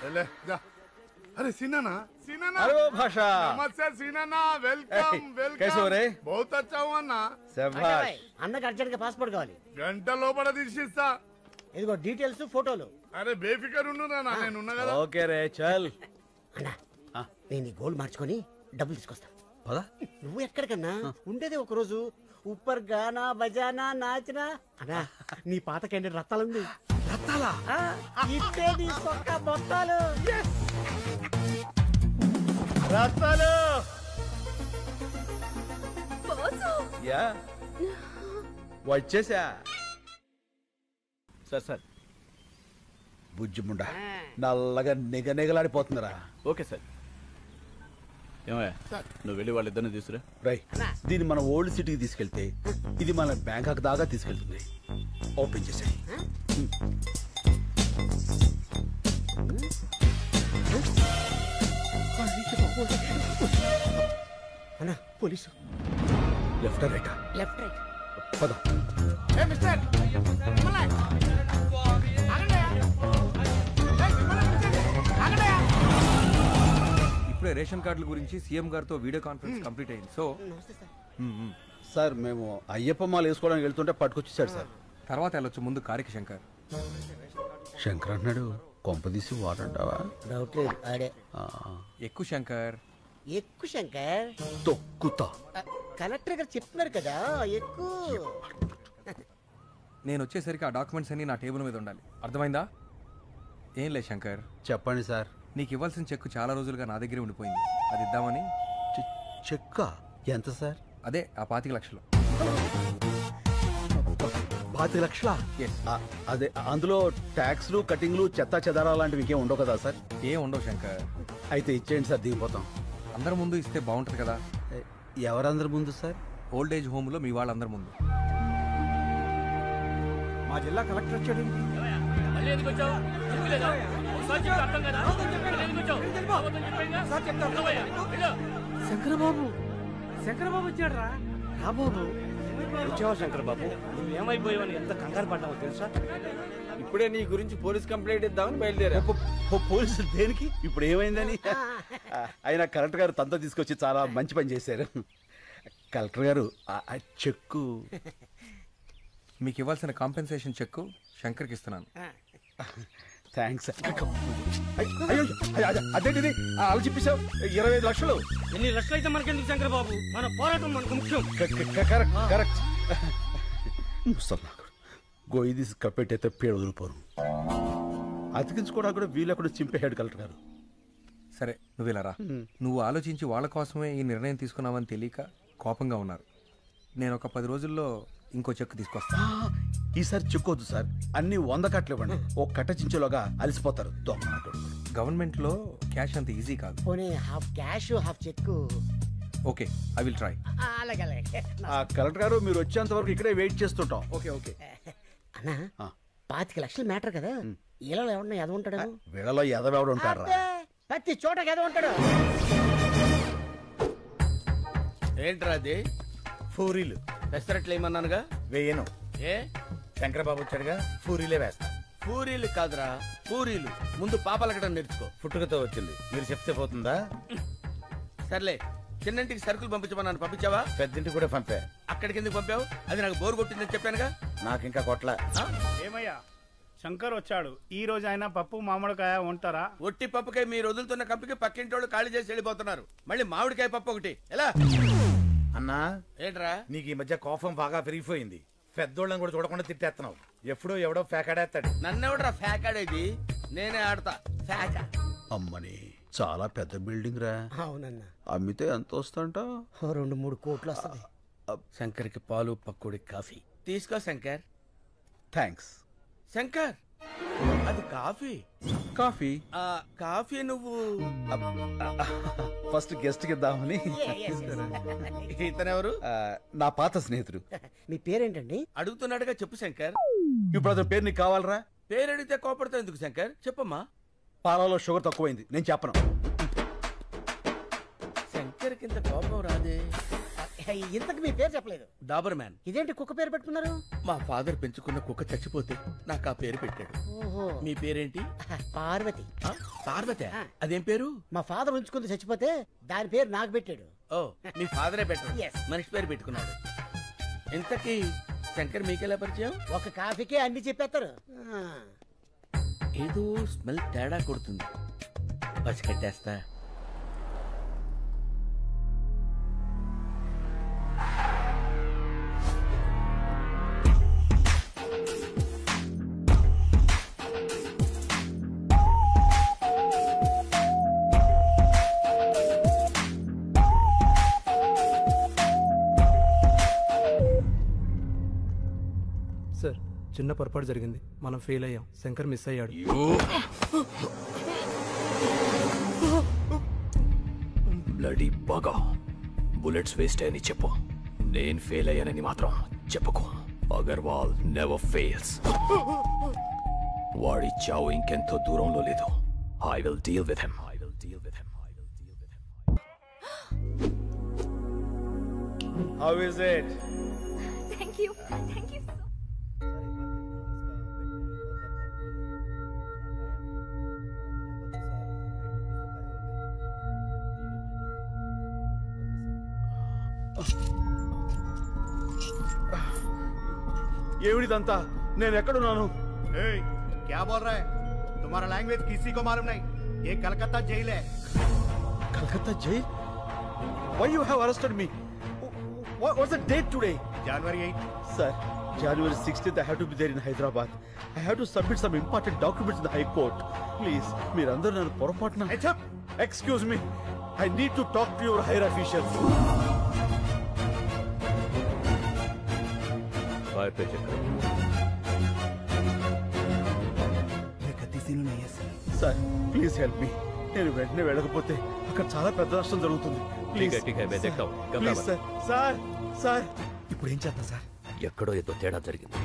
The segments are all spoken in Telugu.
अरे सीना हेलो भाषा नमस्ते सीना वेलकम वेलकम कैसे हो रे बहुत अच्छा हुआ ना शाबाश అన్నకి అర్జెంట్ గా పాస్పోర్ట్ కావాలి గంట లోపల తీసిస్తా ఇదిగో డీటెయిల్స్ ఫోటోలు అరే బేఫికర్ ఉండురా నేనున్నా కదా ఓకే రే చల్ అన్నా నేను ఈ గోల్డ్ మార్చుకొని డబ్బులు తీసుకొస్తా పద నువ్వు ఎక్కడికన్నా ఉండేది ఒక రోజు ఉప్పర్ గానా బజానా నాచనా అన్నా నీ పాత క్యాండిడేట్ రత్తాలుంది రత్తాలా ఇట్టే నీ సొక్క మొత్తాలు రత్తాలు యా వచ్చేసా సార్ సార్ బుజ్జిముండా నల్లగా నిగనిగలాడిపోతుందిరా ఓకే సార్ ఏమయ్యా నువ్వు వెళ్ళి వాళ్ళిద్దరిని తీసుకురా రై దీన్ని మన ఓల్డ్ సిటీకి తీసుకెళ్తే ఇది మన బ్యాంకాక్ దాకా తీసుకెళ్తుంది ఓపెన్ చేసాయి అన్నా police left right left right పద ఇప్పుడే రేషన్ కార్డుల గురించి సీఎం గారితో వీడియో కాన్ఫరెన్స్ కంప్లీట్ అయింది. సో సార్ మేము అయ్యప్ప మాల వేసుకోవడానికి వెళ్తుంటే పట్టుకొచ్చేసాడు సార్. తర్వాత వెళ్ళొచ్చు, ముందు కారికి శంకర్. శంకర్ అన్నాడు కొంపదీసి వాడంటావా? డౌట్ లేదు ఆడే. ఎక్కువ శంకర్ ఎక్కువ శంకర్ తొక్కుతా. కలెక్టర్ గారు చెప్తున్నారు కదా ఎక్కువ. నేను వచ్చేసరికి ఆ డాక్యుమెంట్స్ అన్ని నా టేబుల్ మీద ఉండాలి, అర్థమైందా? ఏం లేదు శంకర్, చెప్పండి సార్. నీకు ఇవ్వాల్సిన చెక్కు చాలా రోజులుగా నా దగ్గరే ఉండిపోయింది, అది ఇద్దామని. చెక్క ఎంత సార్? అదే ఆ 25 లక్షలు. 25 లక్షలా? Yes. అదే అందులో ట్యాక్స్లు కటింగ్లు చెత్తా చెదారా లాంటివి ఇంకేం ఉండవు కదా సార్? ఏం ఉండవు శంకర్. అయితే ఇచ్చేయండి సార్, దిగిపోతాం. అందరి ముందు ఇస్తే బాగుంటుంది కదా. ఎవరందరి ముందు సార్? ఓల్డ్ ఏజ్ హోమ్ లో మీ వాళ్ళందరి ముందు. మా జిల్లా కలెక్టర్ వచ్చాడు. శంకరబాబు శంకరబాబు వచ్చాడు రా. బాబు వచ్చావా శంకరబాబు? నువ్వేమైపోయావని ఎంత కంగారు పడ్డావో తెలుసా? ఇప్పుడే నీ గురించి పోలీస్ కంప్లైంట్ ఇద్దామని బయలుదేరా. పోలీసులు దేనికి? ఇప్పుడు ఏమైందని? అయినా కలెక్టర్ గారు తనతో తీసుకొచ్చి చాలా మంచి పని చేశారు. కలెక్టర్ గారు ఆ చెక్కు మీకు ఇవ్వాల్సిన కాంపెన్సేషన్ చెక్కు శంకర్కి ఇస్తున్నాను. థ్యాంక్స్. అదేంటిది అలా చెప్పేశావు? 25 లక్షలు. ఎన్ని లక్షలు అయితే మనకెందుకు శంకరబాబు? మన పోరాటం మనకు ముఖ్యం. Correct correct. గోయి తీసి కప్పెట్టయితే పేడ వదిలిపోరు. అతికించుకోవడానికి కూడా వీలెక్కడ చింపేశాడు కలెక్టర్ గారు. సరే నువ్వు ఇలా రా. నువ్వు ఆలోచించి వాళ్ళ కోసమే ఈ నిర్ణయం తీసుకున్నావని తెలియక కోపంగా ఉన్నారు. నేను ఒక 10 రోజుల్లో ఇంకో చెక్కు తీసుకొస్తా. ఈసారి చెక్కొద్దు సార్, అన్ని 100 కట్టలు ఇవ్వండి. ఓ కట్ట చించేలోగా అలసిపోతారు. గవర్నమెంట్ లో క్యాష్ అంత ఈజీ కాదు. పోనీ half cash half cheque. Okay, I will try. అలాగే అలాగే. కలెక్టర్ గారు మీరు వచ్చేంత వరకు ఇక్కడే వెయిట్ చేస్తుంటాం. Okay okay. అన్నా 25 లక్షలు మ్యాటర్ కదా, ఇలా ఎవడన్నా ఎద ఉంటాడు? వీళ్ళలో ఎదవెవడు ఉంటారా? ప్రతి చోట ఎద ఉంటాడు. ఏంట్రా అది? పూరీలు పెసరట్లు ఏమన్నానుగా? వేయను. ఏ శంకరబాబు వచ్చాడుగా, పూరీలే వేస్తా. పూరీలు కాదురా పూరీలు. ముందు పాపలకడం నేర్చుకో. పుట్టుకతో వచ్చింది, మీరు చెప్తే పోతుందా? సర్లే, చిన్నంటికి సరుకులు పంపించమన్నాను, పంపించావా? పెద్దింటికి కూడా పంపా. అక్కడికి ఎందుకు పంపావు? అది నాకు బోరు కొట్టిందని చెప్పానుగా. నాకు ఇంకా కొట్ల. ఏమయ్యా శంకర్ వచ్చాడు, ఈ రోజు ఆయన పప్పు మామిడికాయ ఉంటారా? ఒట్టి పప్పుకాయ మీరు వదులుతున్న కంపికి పక్కింటోళ్ళు ఖాళీ చేసి వెళ్ళిపోతున్నారు. మళ్ళీ మామిడికాయ పప్పు ఒకటి ఎలా? అన్నా ఏంట్రా నీకు ఈ మధ్య కోపం బాగా పెరిగిపోయింది. పెద్దోళ్ళని కూడా చూడకుండా తిట్టేస్తున్నావు. ఎప్పుడో ఎవడో ఫేకాడేస్తాడు. నన్నెవడరా ఫేకాడేది? నేనే ఆడతా ఫేకా. అమ్మని చాలా పెద్ద బిల్డింగ్ రా. అవునన్నా. అమ్మితే ఎంత వస్తుంట? 2-3 కోట్లు వస్తుంది. శంకర్కి పాలు పక్కుడి కాఫీ తీసుకో శంకర్. థ్యాంక్స్. శంకర్ అది కాఫీ. కాఫీ కాఫీ నువ్వు ఫస్ట్ గెస్ట్ కి ఇద్దామని. ఇతనెవరు? నా పాత స్నేహితుడు. మీ పేరేంటండి? అడుగుతున్నాడుగా చెప్పు శంకర్. ఇప్పుడు అతని పేరు నీకు కావాలరా? పేరు అడిగితే కోపడతావు ఎందుకు శంకర్? చెప్పమ్మా. పాలలో షుగర్ తక్కువైంది, నేను చెప్పను. శంకర్ కింద కోపం రాదే. ఇంతకు మీ పేరు చెప్పలేదు. డాబర్ మ్యాన్. ఇదేంటి కుక్క పేరు పెట్టుకున్నారు? మా ఫాదర్ పెంచుకున్న కుక్క చచ్చిపోతే నాకు ఆ పేరు పెట్టాడు. ఓహో. మీ పేరేంటి? పార్వతి. పార్వతి? అదేం పేరు? మా ఫాదర్ ఉంచుకుంది చచ్చిపోతే దాని పేరు నాకు పెట్టాడు. ఓ, మీ ఫాదరే పెట్టాడు. Yes. మనిషి పేరు పెట్టుకున్నాడు. ఇంతకీ శంకర్ మీకెలా పరిచయం? ఒక కాఫీకే అన్ని చెప్పేస్తారు. ఏదో స్మెల్ తేడా కొడుతుంది. పచ్చి కట్టేస్తా. సార్, చిన్న పొరపాటు జరిగింది. మనం ఫెయిల్ అయ్యాం. శంకర్ మిస్ అయ్యాడు. బ్లడీ బాగా బుల్లెట్స్ వేస్ట్ అని చెప్పు. నేను ఫెయిల్ అయ్యానని మాత్రం చెప్పుకో. Agarwal never fails. వాడి చావు ఇంకెంతో దూరంలో లేదు. I will deal with him. How is it? Thank you. Thank you so ఏమిడిదంతా? నేను ఎక్కడున్నాను? क्या बोल रहा है? तुम्हारा लैंग्वेज किसी को मालूम नहीं. ये कलकत्ता जेल है. Calcutta jail? Why you have arrested me? What's the date today? January 8. Sir, January 16th I have to be there in Hyderabad. I have to submit some important documents in the High Court. Please, మీరందరూ నన్ను పొరపాటున. Excuse me. I need to talk to your higher officials. Fire पे चेक करो. Sir, please help me. నేను వెంటనే వెళ్ళకపోతే అక్కడ చాలా పెద్ద నష్టం జరుగుతుంది. Please sir. సార్ సార్ ఇప్పుడు ఏం చేద్దాం సార్? ఎక్కడో ఏదో తేడా జరిగింది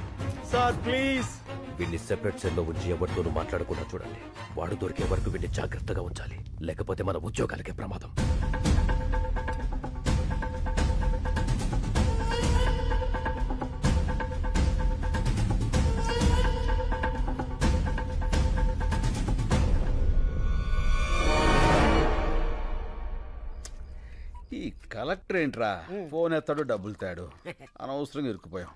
సార్. ప్లీజ్ వీడిని సెపరేట్ సెల్లో ఉంచి ఎవరితోనూ మాట్లాడకుండా చూడండి. వాడు దొరికే వరకు వీడిని జాగ్రత్తగా ఉంచాలి. లేకపోతే మన ఉద్యోగాలకే ప్రమాదం. ఈ కలెక్టర్ ఏంట్రా, ఫోన్ ఎత్తాడు డబ్బులు తాడు. అనవసరంగా ఇరుక్కుపోయాం.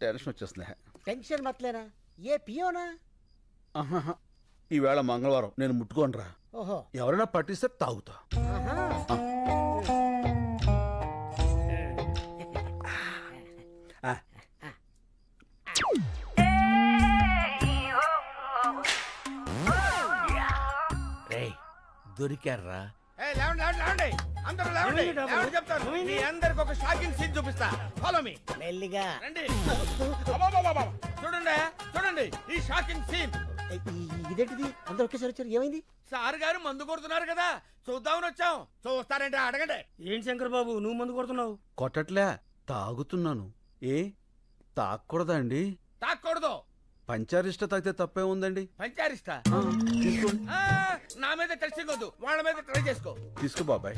టెన్షన్ వచ్చేస్తుంది. టెన్షన్ మతలేనా? ఏ పియోనా? ఈవేళ మంగళవారం, నేను ముట్టుకోనరా. ఓహో. ఎవరైనా పట్టిస్తే తాగుతా. దొరికారా? అందరూ లేవండి. చెప్తాను. మీ అందరికి ఒక షాకింగ్ సీన్ చూపిస్తా. Follow me. మెల్లిగా రండి. చూడండి చూడండి ఈ షాకింగ్ సీన్. ఇదేంటిది? అందరూ ఒకేసారి వచ్చారు. ఏమైంది? సార్ గారు మందు కొడుతున్నారు కదా, చూద్దామని వచ్చాం. చూస్తారంటే అడగండి. ఏంటి శంకర్ బాబు నువ్వు మందు కొడుతున్నావు? కొట్టట్లే, తాగుతున్నాను. ఏ తాగకూడదా అండి? తాకూడదు. పంచారిష్ట తాగితే తప్పే ఉందండి. పంచారిష్ట? నా మీద టెస్టింగ్ వద్దు, వాళ్ళ మీద ట్రై చేసుకో. తీసుకో బాబాయ్.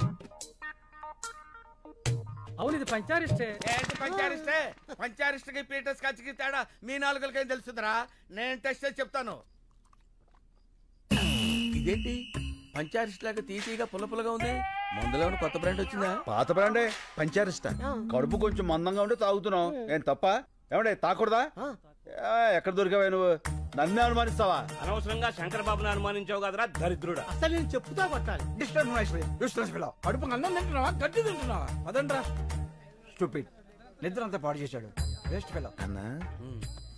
అవును, ఇది పంచారిష్టే. ఏంటి పంచారిష్టే? పంచారిష్టకి పీటర్స్ కాచికి తేడా మీ నాలుగులకేం తెలుస్తుందిరా? నేను టెస్ట్ చేసి చెప్తాను. ఇదేంటి పంచారిష్ట లాగా తీసిగా పుల్లపుల్లగా ఉంది? మందులో కొత్త బ్రాండ్ వచ్చిందా? పాత బ్రాండే పంచారిష్ట. కడుపు కొంచెం మందంగా ఉంటే తాగుతున్నావు. ఏం తప్ప? ఏమంటే తాకూడదా? ఎక్కడ దొరికావా నువ్వు? నన్నే అనుమానిస్తావా? అనవసరంగా శంకర్ బాబుని అనుమానించావు కదరా దరిద్రుడా. అసలు నేను చెప్పుతా కొట్టాలి. కడుపు అన్నం తింటున్నావా, గడ్డి తింటున్నావా? అదండ్రా స్టూపిడ్. నిద్ర అంతా పాడు చేశాడు. Waste fellow. అన్న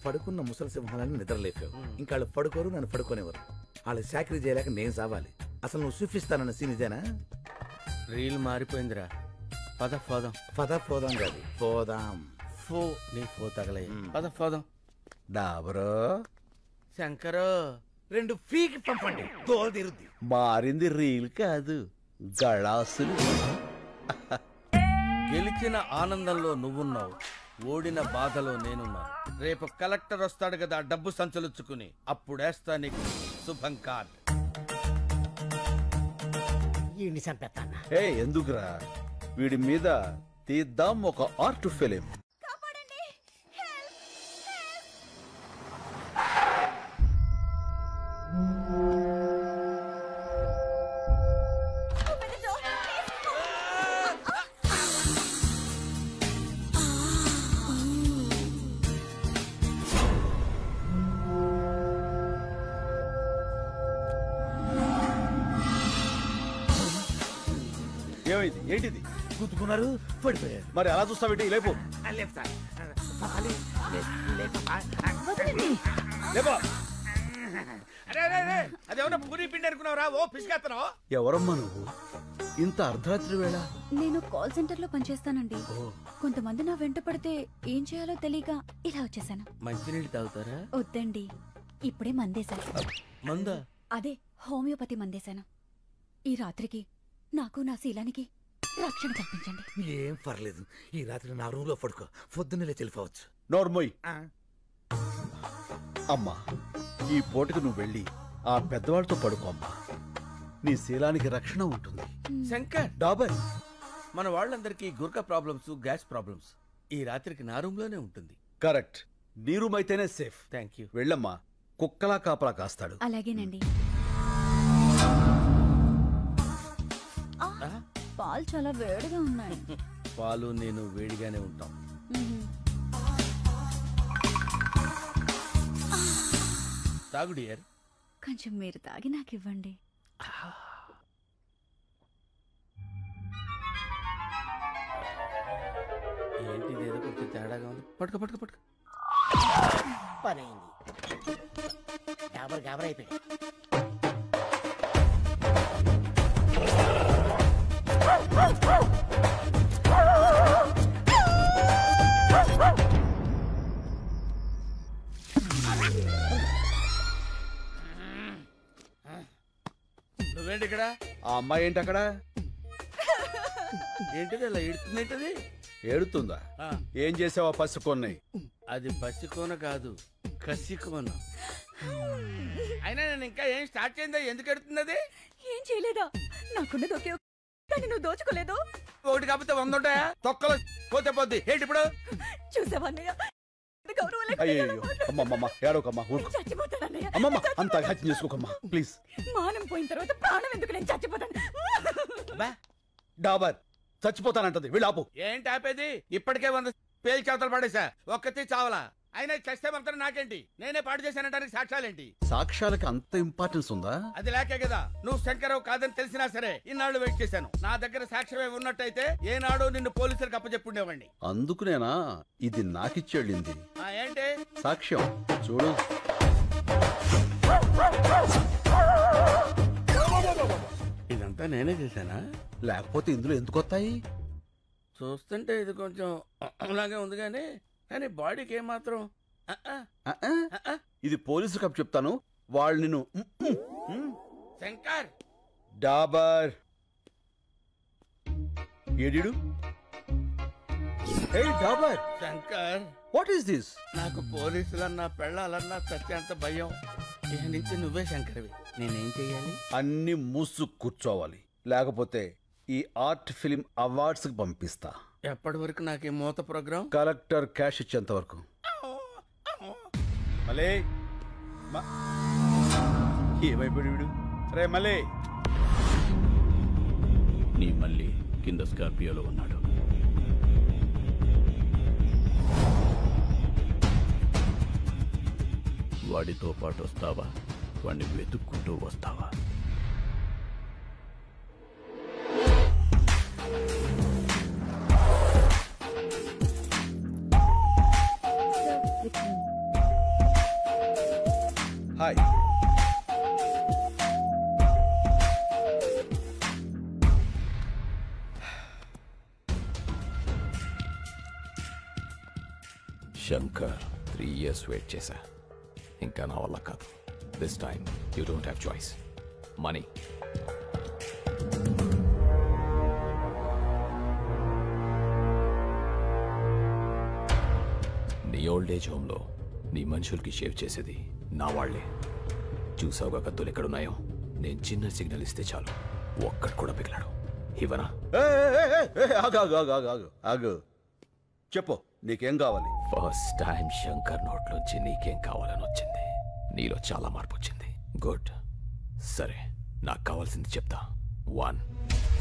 పడుకున్న ముసలి సింహాలని నిద్రలేపావు. ఇంకా వాళ్ళు పడుకోరు, నన్ను పడుకోనేవారు. వాళ్ళు చాకరీ చేయలేక నేను సావాలి. అసలు నువ్వు చూపిస్తానన్న సీన్ ఇదేనా? రీల్ మారిపోయిందిరా. పద పోదాం. పద పోదాం కాదు, పోదాం. ఫో నీ ఫో తగలయ్య. పద పోదాం. డాబరో శంకరు 2 ఫ్రీకి పంపండి, తోలు తీరుద్ది. మారింది రీల్ కాదు, గళాసులు. గెలిచిన ఆనందంలో నువ్వున్నావు, ఓడిన బాధలో నేనున్నాను. రేపు కలెక్టర్ వస్తాడు కదా డబ్బు సంచలుచ్చుకుని, అప్పుడేస్తా నీకు శుభం కార్డ్. ఎందుకురా? ఏ ఎందుకురా? వీడి మీద తీద్దాం ఒక ఆర్ట్ ఫిలిం. ఏమైంది? ఏంటిది? గుద్దుకున్నారు, పడిపోయారు. మరి అలా చూస్తావేంటి? లేపు. లేపా. అదేమన్నా పూరి పిండి అనుకున్నావురా? ఓ పిసికేస్తున్నావు. ఎవరమ్మా నువ్వు? ఇంత అర్ధరాత్రి వేళ? నేను కాల్ సెంటర్ లో పనిచేస్తానండి. కొంతమంది నా వెంట పడితే ఏం చేయాలో తెలియక ఇలా వచ్చేసాను. మంచినీళ్ళు తాగుతారా? వద్దండి, ఇప్పుడే మందేశాను. మందా? అదే హోమియోపతి మందేశాను. ఈ రాత్రికి నాకు నా శీలానికి రక్షణ కల్పించండి. ఏం పర్లేదు, ఈ రాత్రి నా రూమ్ లో పడుకో, పొద్దున్నే తెలిపోవచ్చు. నోర్మోయ్. అమ్మా, ఈ పూటకు నువ్వు వెళ్ళి ఆ పెద్దవాళ్ళతో పడుకో అమ్మా. నీ శీలానికి రక్షణ ఉంటుంది. శంకర్, డాబర్, మన వాళ్ళందరికీ గుర్కా ప్రాబ్లమ్స్, గ్యాస్ ప్రాబ్లమ్స్. ఈ రాత్రికి నా రూమ్ లోనే ఉంటుంది. కరెక్ట్. నీ రూమ్ అయితేనే సేఫ్. Thank you. వెళ్ళమ్మా, కుక్కలా కాపలా కాస్తాడు. అలాగేనండి. పాలు చాలా వేడిగా ఉన్నాయి. పాలు నేను వేడిగానే ఉంటాం. తాగు డియర్. కొంచెం మీరు తాగి నాకు ఇవ్వండి. ఏంటి ఏదో కొంచెం తేడాగా ఉంది. పట్టుకో పట్టుకో పట్టుకో. పని అయింది. గాబర్ గాబర్ అయిపోయాయి. నువ్వేంటి ఇక్కడ? ఆ అమ్మాయి ఏంటి అక్కడ? ఏంటిది అలా ఏడుతుందేంటది? ఏడుతుందా? ఏం చేసావా పసికొన్నాయి? అది పసికోన కాదు, కసికోన. అయినా నేను ఇంకా ఏం స్టార్ట్ చేయిందా? ఎందుకు ఎడుతున్నది? ఏం చేయలేదా? నాకున్నది ఒకే కానీ నువ్వు దోచుకోలేదు. ఒకటి కాకపోతే 100 ఉంటాయా? తొక్కలో పోతే పోద్ది. ఏంటి ఇప్పుడు? చూసావన్నయ్య, అయ్యో అమ్మమ్మ, ఏడోకమ్మా, ఊరుకో. అమ్మమ్మ, అంత హత్య చేసుకోకమ్మా ప్లీజ్. మానం పోయిన తర్వాత ప్రాణం ఎందుకు? నేను చచ్చిపోతాను. డాబర్ చచ్చిపోతానంటది. వీళ్ళు ఆపు. ఏంటి ఆపేది? ఇప్పటికే 100 పేలు చేతలు పడేసా, ఒక్కతి చావలా. అయినా చస్తే మాత్రం నాకేంటి? నేనే పాడు చేశానంటానికి సాక్ష్యాలేంటి? సాక్ష్యాలకి అంత ఇంపార్టెన్స్ ఉందా? అది లేకే కదా నువ్వు శంకరావు కాదని తెలిసినా సరే ఇన్నాళ్ళు వెయిట్ చేశాను. నా దగ్గర సాక్ష్యమే ఉన్నట్టయితే ఏనాడు నిన్ను పోలీసులకు అప్పచెప్పుండేవాడిని. అందుకునేనా ఇది నాకిచ్చేళ్ళింది? ఏంటి సాక్ష్యం? చూడు. ఇదంతా నేనే చేశానా? లేకపోతే ఇందులో ఎందుకు వస్తాయి? చూస్తుంటే ఇది కొంచెం అలాగే ఉంది కానీ బాడీకి ఏమాత్రం. ఇది పోలీసు కప్ చెప్తాను. వాళ్ళు నిన్ను. శంకర్, డాబర్ ఏడిడు? Hey Dabar. Shankar, what is this? నాకు పోలీసులన్నా పెళ్ళాలన్నా చచ్చేంత భయం. ఇక నుంచి నువ్వే శంకర్వి. నేనేం చెయ్యాలి? అన్ని మూసు కూర్చోవాలి, లేకపోతే ఈ ఆర్ట్ ఫిలిం అవార్డ్స్ కి పంపిస్తా. ఎప్పటి వరకు నాకు ఈ మూత ప్రోగ్రాం? కలెక్టర్ క్యాష్ ఇచ్చేంత వరకు. మలే ఏమైపోయాడు వీడు? రే మలే. నీ మళ్ళీ కింద స్కార్పియోలో ఉన్నాడు. వాడితో పాటు వస్తావా? వాడిని వెతుక్కుంటూ వస్తావా? హాయ్. శంకర్, 3 years వెయిట్ చేశా. ఇంకా నా వల్ల కాదు. This time you don't have choice. Money. నీ ఓల్డ్ ఏజ్ హోమ్లో నీ మనుషులకి షేవ్ చేసేది నా వాళ్లే. చూసావుగా కత్తులు ఎక్కడున్నాయో? నేను చిన్న సిగ్నల్ ఇస్తే చాలు, ఒక్కడు కూడా పిగలాడు. ఇవ్వనా? ఆగు చెప్పు, నీకేం కావాలి? ఫస్ట్ టైం శంకర్ నోట్లోంచి నీకేం కావాలని వచ్చింది. నీలో చాలా మార్పు వచ్చింది. గుడ్. సరే, నాకు కావాల్సింది చెప్తా. 1,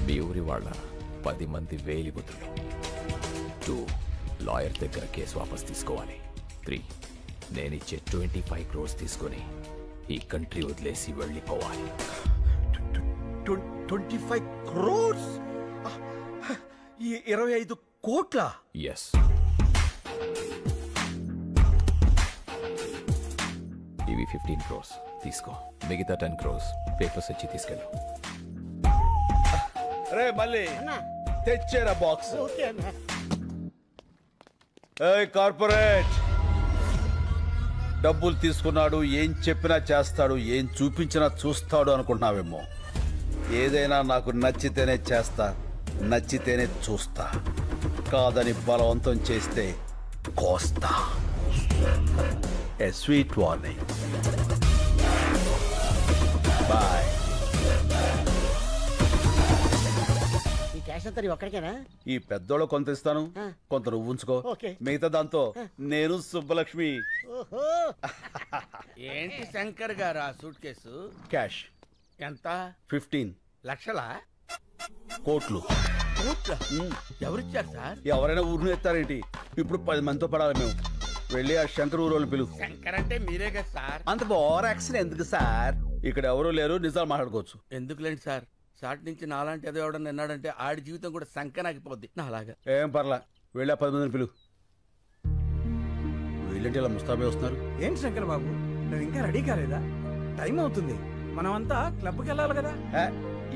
మీ ఊరి వాళ్ళ 10 మంది వేలిబుద్ధులు. 2, లాయర్ దగ్గర కేసు వాపస్ తీసుకోవాలి. 3, నేనిచ్చే 25 crores తీసుకొని ఈ కంట్రీ వదిలేసి వెళ్ళిపోవాలి. 25 crores? 25 కోట్ల? ఎస్. ఇవి 15 crores తీసుకో. మిగతా 10 crores పేపర్స్ ఇచ్చి తీసుకెళ్ళు. రే మళ్ళీ తెచ్చేరా బాక్స్. కార్పొరేట్ డబ్బులు తీసుకున్నాడు, ఏం చెప్పినా చేస్తాడు, ఏం చూపించినా చూస్తాడు అనుకుంటున్నావేమో. ఏదైనా నాకు నచ్చితేనే చేస్తా, నచ్చితేనే చూస్తా. కాదని బలవంతం చేస్తే కోస్తా. ఏ స్వీట్ వార్నింగ్. బాయ్. ఈ క్యాష్ అంతా ఒక్కడికేనా? ఈ పెద్దోళ్ళు కొంత ఇస్తాను, కొంత నువ్వు ఉంచుకో. మిగతా దాంతో నేను సుబ్బలక్ష్మి. ఏంటి శంకర్ గారు ఆ సూట్ కేసు? క్యాష్ ఎంత? 15 లక్షలా? కోట్లు. ఎవరిచ్చారు సార్? ఎవరైనా ఊరిని ఎత్తారేంటి? ఇప్పుడు 10 మందితో పడాలి మేము. వెళ్ళి ఆ శంకర్ ఊరోళ్ళని పిలువు. శంకర్ అంటే మీరే కదా సార్. అంత ఓవర్ యాక్షన్ ఎందుకు సార్? ఇక్కడ ఎవరు లేరు, నిజాలు మాట్లాడుకోవచ్చు. ఎందుకులేండి సార్, సాటి నుంచి నాలాంటి ఏదో ఎవడన్నా విన్నాడంటే ఆడి జీవితం కూడా సంకనాగిపోద్ది. నాలాగా ఏం పర్లా, వెళ్ళి ఆ 10 మందిని పిలువు. వీళ్ళంటే ఇలా ముస్తాబే వస్తున్నారు. ఏంటి శంకర్ బాబు, నువ్వు ఇంకా రెడీ కాలేదా? టైం అవుతుంది, మనమంతా క్లబ్కి వెళ్ళాలి కదా.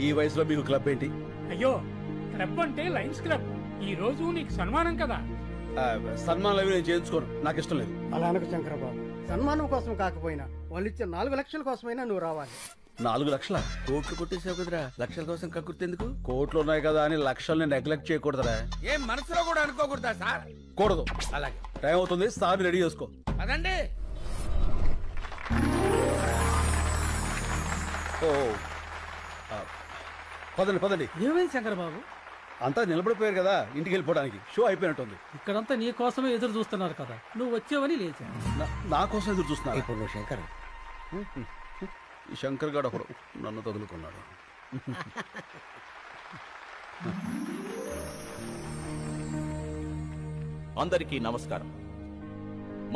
ఈ వయసులో మీకు క్లబ్ ఏంటి? అయ్యో, క్లబ్ అంటే లయన్స్ క్లబ్. ఈ రోజు నీకు సన్మానం కదా. సన్మానం అవి నేను చేయించుకోను, నాకు ఇష్టం లేదు. అలా అనకు శంకర బాబు, సన్మానం కోసం కాకపోయినా వాళ్ళు ఇచ్చే 4 లక్షల కోసమైనా నువ్వు రావాలి. 4 లక్షల? కోట్లు కొట్టేసావు కదరా, లక్షల కోసం కక్కుర్తెందుకు? కోట్లు ఉన్నాయి కదా అని లక్షల్ని నెగ్లెక్ట్ చేయకూడదురా. ఏం మనసులో కూడా అనుకోకూడదా సార్? కూడదు. అలాగే, టైం అవుతుంది, సార్ రెడీ చేసుకో. అదండి. ఓ పదండి పదండి. ఏమైంది శంకర్ బాబు? అంతా నిలబడిపోయారు కదా, ఇంటికి వెళ్ళిపోవడానికి. షో అయిపోయినట్టుంది. ఇక్కడంతా నీ కోసమే ఎదురు చూస్తున్నారు కదా, నువ్వు వచ్చేవని లేచా. నా కోసం ఎదురు చూస్తున్నా. ఇప్పుడు నువ్వు శంకర్, ఈ శంకర్ గారు ఒకడు నన్ను తగులుకున్నాడు. అందరికీ నమస్కారం.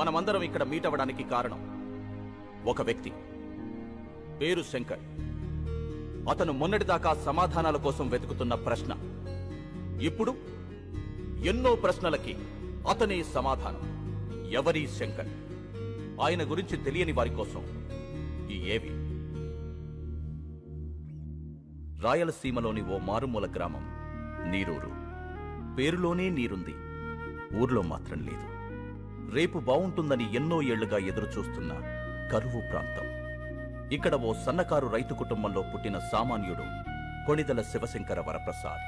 మనమందరం ఇక్కడ మీట్ అవ్వడానికి కారణం ఒక వ్యక్తి, పేరు శంకర్. అతను మొన్నటిదాకా సమాధానాల కోసం వెతుకుతున్న ప్రశ్న, ఇప్పుడు ఎన్నో ప్రశ్నలకి అతనే సమాధానం. ఎవరి శంకర్? ఆయన గురించి తెలియని వారి కోసం ఈ ఏవి. రాయలసీమలోని ఓ మారుమూల గ్రామం నీరూరు. పేరులోనే నీరుంది, ఊర్లో మాత్రం లేదు. రేపు బావుంటుందని ఎన్నో ఏళ్లుగా ఎదురుచూస్తున్న కరువు ప్రాంతం. ఇక్కడ ఓ సన్నకారు రైతు కుటుంబంలో పుట్టిన సామాన్యుడు కొణిదల శివశంకర వరప్రసాద్.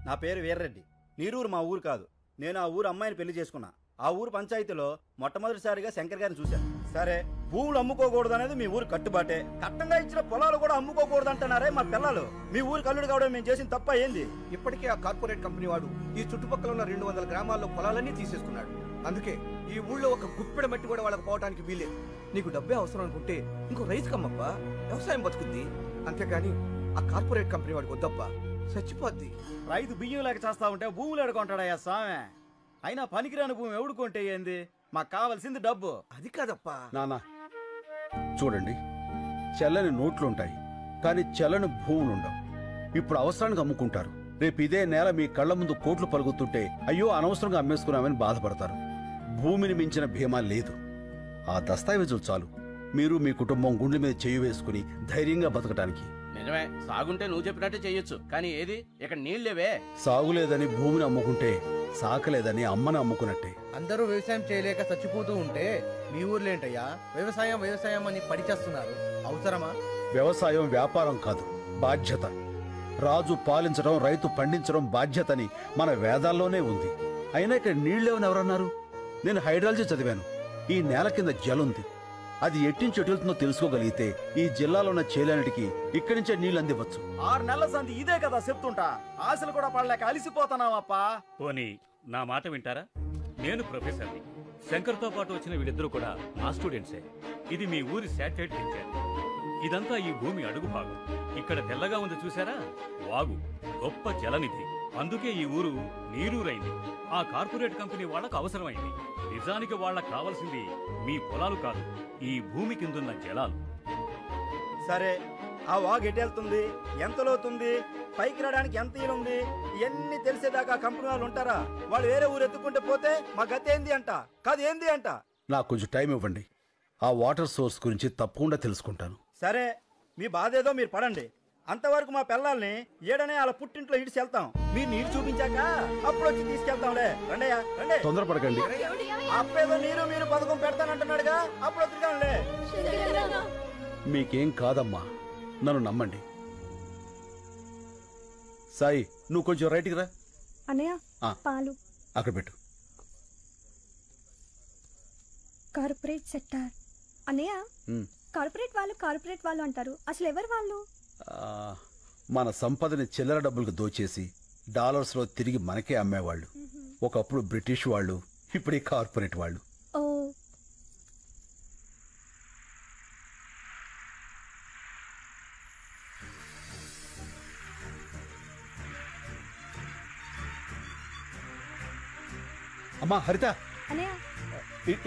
నా పేరు వీర్రెడ్డి. నీరూరు మా ఊరు కాదు. నేను ఆ ఊరు అమ్మాయిని పెళ్లి చేసుకున్నా. ఆ ఊరు పంచాయతీలో మొట్టమొదటిసారిగా శంకర్ గారిని చూశాను. సరే, భూములు అమ్ముకోకూడదు అనేది మీ ఊరు కట్టుబాటే. కట్టంగా ఇచ్చిన పొలాలు కూడా అమ్ముకోకూడదు అంటున్నారే మా పిల్లలు. మీ ఊరు కల్లుడు కావడం మేము చేసిన తప్ప ఏంది? ఇప్పటికే ఆ కార్పొరేట్ కంపెనీ వాడు ఈ చుట్టుపక్కల ఉన్న 200 గ్రామాల్లో పొలాలన్నీ తీసేసుకున్నాడు. అందుకే ఈ ఊళ్ళో ఒక గుప్పెడ మట్టి కూడా వాళ్ళకి పోవడానికి వీలేదు. నీకు డబ్బే అవసరం అనుకుంటే ఇంకో రైతు కమ్మప్పా, వ్యవసాయం బతుకుద్ది. అంతేగాని ఆ కార్పొరేట్ కంపెనీ వాడికి వద్దప్పా, చచ్చిపోద్ది. రైతు బియ్యం లేక చేస్తా ఉంటే భూములు ఎడుకుంటాడయ్యా స్వామి. అయినా పనికిరాని భూమి ఎవడుకుంటే ఏంది? మాకు కావాల్సింది డబ్బు. అది కాదప్పా. నానా చూడండి, చెల్లని నోట్లుంటాయి కానీ చెల్లని భూములుండవు. ఇప్పుడు అవసరానికి అమ్ముకుంటారు. రేపు ఇదే నేల మీ కళ్ళ ముందు కోట్లు పలుకుతుంటే అయ్యో అనవసరంగా అమ్మేసుకున్నామని బాధపడతారు. భూమిని మించిన భీమా లేదు. ఆ దస్తావేజులు చాలు మీరు మీ కుటుంబం గుండె మీద చేయి వేసుకుని ధైర్యంగా బతకడానికి. నిజమే, సాగుంటే నువ్వు చెప్పినట్టే చెయ్యొచ్చు. కానీ ఏది, ఇక్కడ నీళ్లేవే. సాగులేదని భూమిని అమ్ముకుంటే సాకలేదని అమ్మని అమ్ముకున్నట్టే. అందరూ వ్యవసాయం చేయలేక చచ్చిపోతూ ఉంటే మీ ఊర్లో ఏంటయ్యా వ్యవసాయం వ్యవసాయం అని పడిచేస్తున్నారు? అవసరమా? వ్యవసాయం వ్యాపారం కాదు, బాధ్యత. రాజు పాలించడం, రైతు పండించడం బాధ్యతని మన వేదాల్లోనే ఉంది. అయినా ఇక్కడ నీళ్లేవని ఎవరన్నారు? నేను హైడ్రాలజీ చదివాను. ఈ నేల కింద జలుంది. అది ఎట్టించి ఎటుతుందో తెలుసుకోగలిగితే ఈ జిల్లాలో ఉన్న చేలన్నిటికి ఇక్కడి నుంచే నీళ్లు అందివచ్చు. 6 నెలల సంది ఇదే కదా చెప్తుంటా. ఆశలు కూడా పడలేక అలిసిపోతున్నావప్పా. పోనీ నా మాట వింటారా? నేను ప్రొఫెసర్ని. శంకర్తో పాటు వచ్చిన వీళ్ళిద్దరూ కూడా నా స్టూడెంట్సే. ఇది మీ ఊరి శాటిలైట్ పిక్చర్. ఇదంతా ఈ భూమి అడుగు భాగం. ఇక్కడ తెల్లగా ఉంది చూసారా, వాగు, గొప్ప జలనిధి. అందుకే ఈ ఊరు నీరూరైంది. ఆ కార్పొరేట్ కంపెనీ వాళ్లకు అవసరమైంది. నిజానికి వాళ్ళకు కావాల్సింది మీ పొలాలు కాదు, ఈ భూమి కిందున్న జలాలు. సరే, ఆ వాగు ఎటెళ్తుంది, ఎంత లోతుంది, పైకి రావడానికి ఎంత ఈలుంది, ఇవన్నీ తెలిసేదాకా కంపెనీ వాళ్ళు ఉంటారా? వాళ్ళు వేరే ఊరు ఎత్తుకుంటే పోతే మా గతి ఏంది అంట, కాదు ఏంది అంట. నాకు కొంచెం టైం ఇవ్వండి. ఆ వాటర్ సోర్స్ గురించి తప్పకుండా తెలుసుకుంటాను. సరే, మీ బాధ ఏదో మీరు పడండి. అంతవరకు మా పిల్లల్ని ఏడనే వాళ్ళ పుట్టింట్లో ఇడిచి వెళ్తాం. మీరు నీరు చూపించాక అప్పుడు వచ్చి తీసుకెళ్తాంలే. రండయ్యా, రండి. తొందరపడకండి. అప్పేదో మీరు పథకం పెడతానంటున్నాడుగా, అప్పుడు వద్దుగానే. మీకేం కాదమ్మా, నన్ను నమ్మండి. సాయి, నువ్వు కొంచెం రైట్కి రా. అన్నయ్య, పాలు అక్కడ పెట్టు. Corporate sector. అన్నయ్య, కార్పొరేట్ వాళ్ళు అంటారు. అసలు ఎవరు వాళ్ళు? మన సంపదని చిల్లర డబ్బులకు దోచేసి డాలర్స్ లో తిరిగి మనకే అమ్మేవాళ్ళు. ఒకప్పుడు బ్రిటిష్ వాళ్ళు, ఇప్పుడు ఈ కార్పొరేట్ వాళ్ళు. ఓ, అమ్మా హరిత, అన్నయ్య.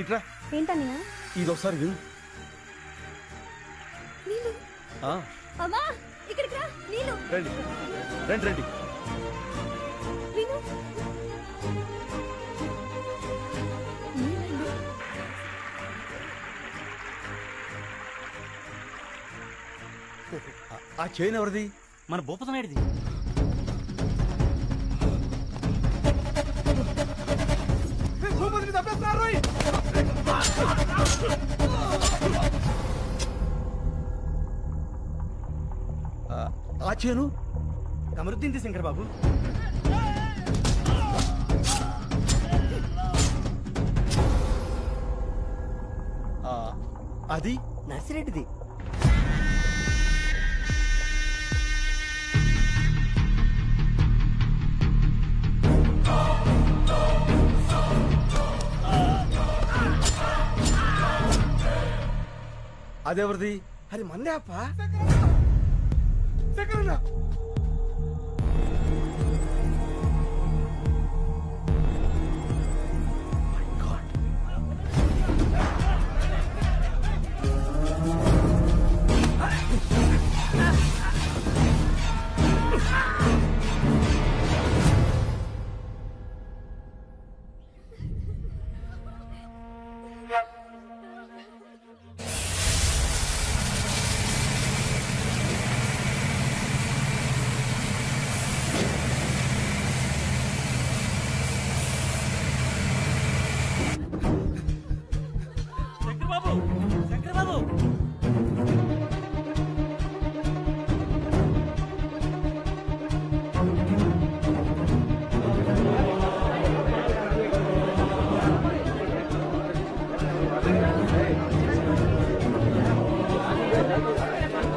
ఇట్రా. ఏంటన్నయ్య? ఇదొకసారి విను. నీళ్ళు. అమ్మా, ఇక్కడికి రా. నీళ్ళు. రండి రండి రండి. విను. ఆ చైన్ ఎవరిది? మన భూపతనాయుడిది. ఆ చేను కమరుద్దీన్ శంకర్ బాబు. అది నర్సిరెడ్డిది. అదెవరిది? అది మందే అప్ప.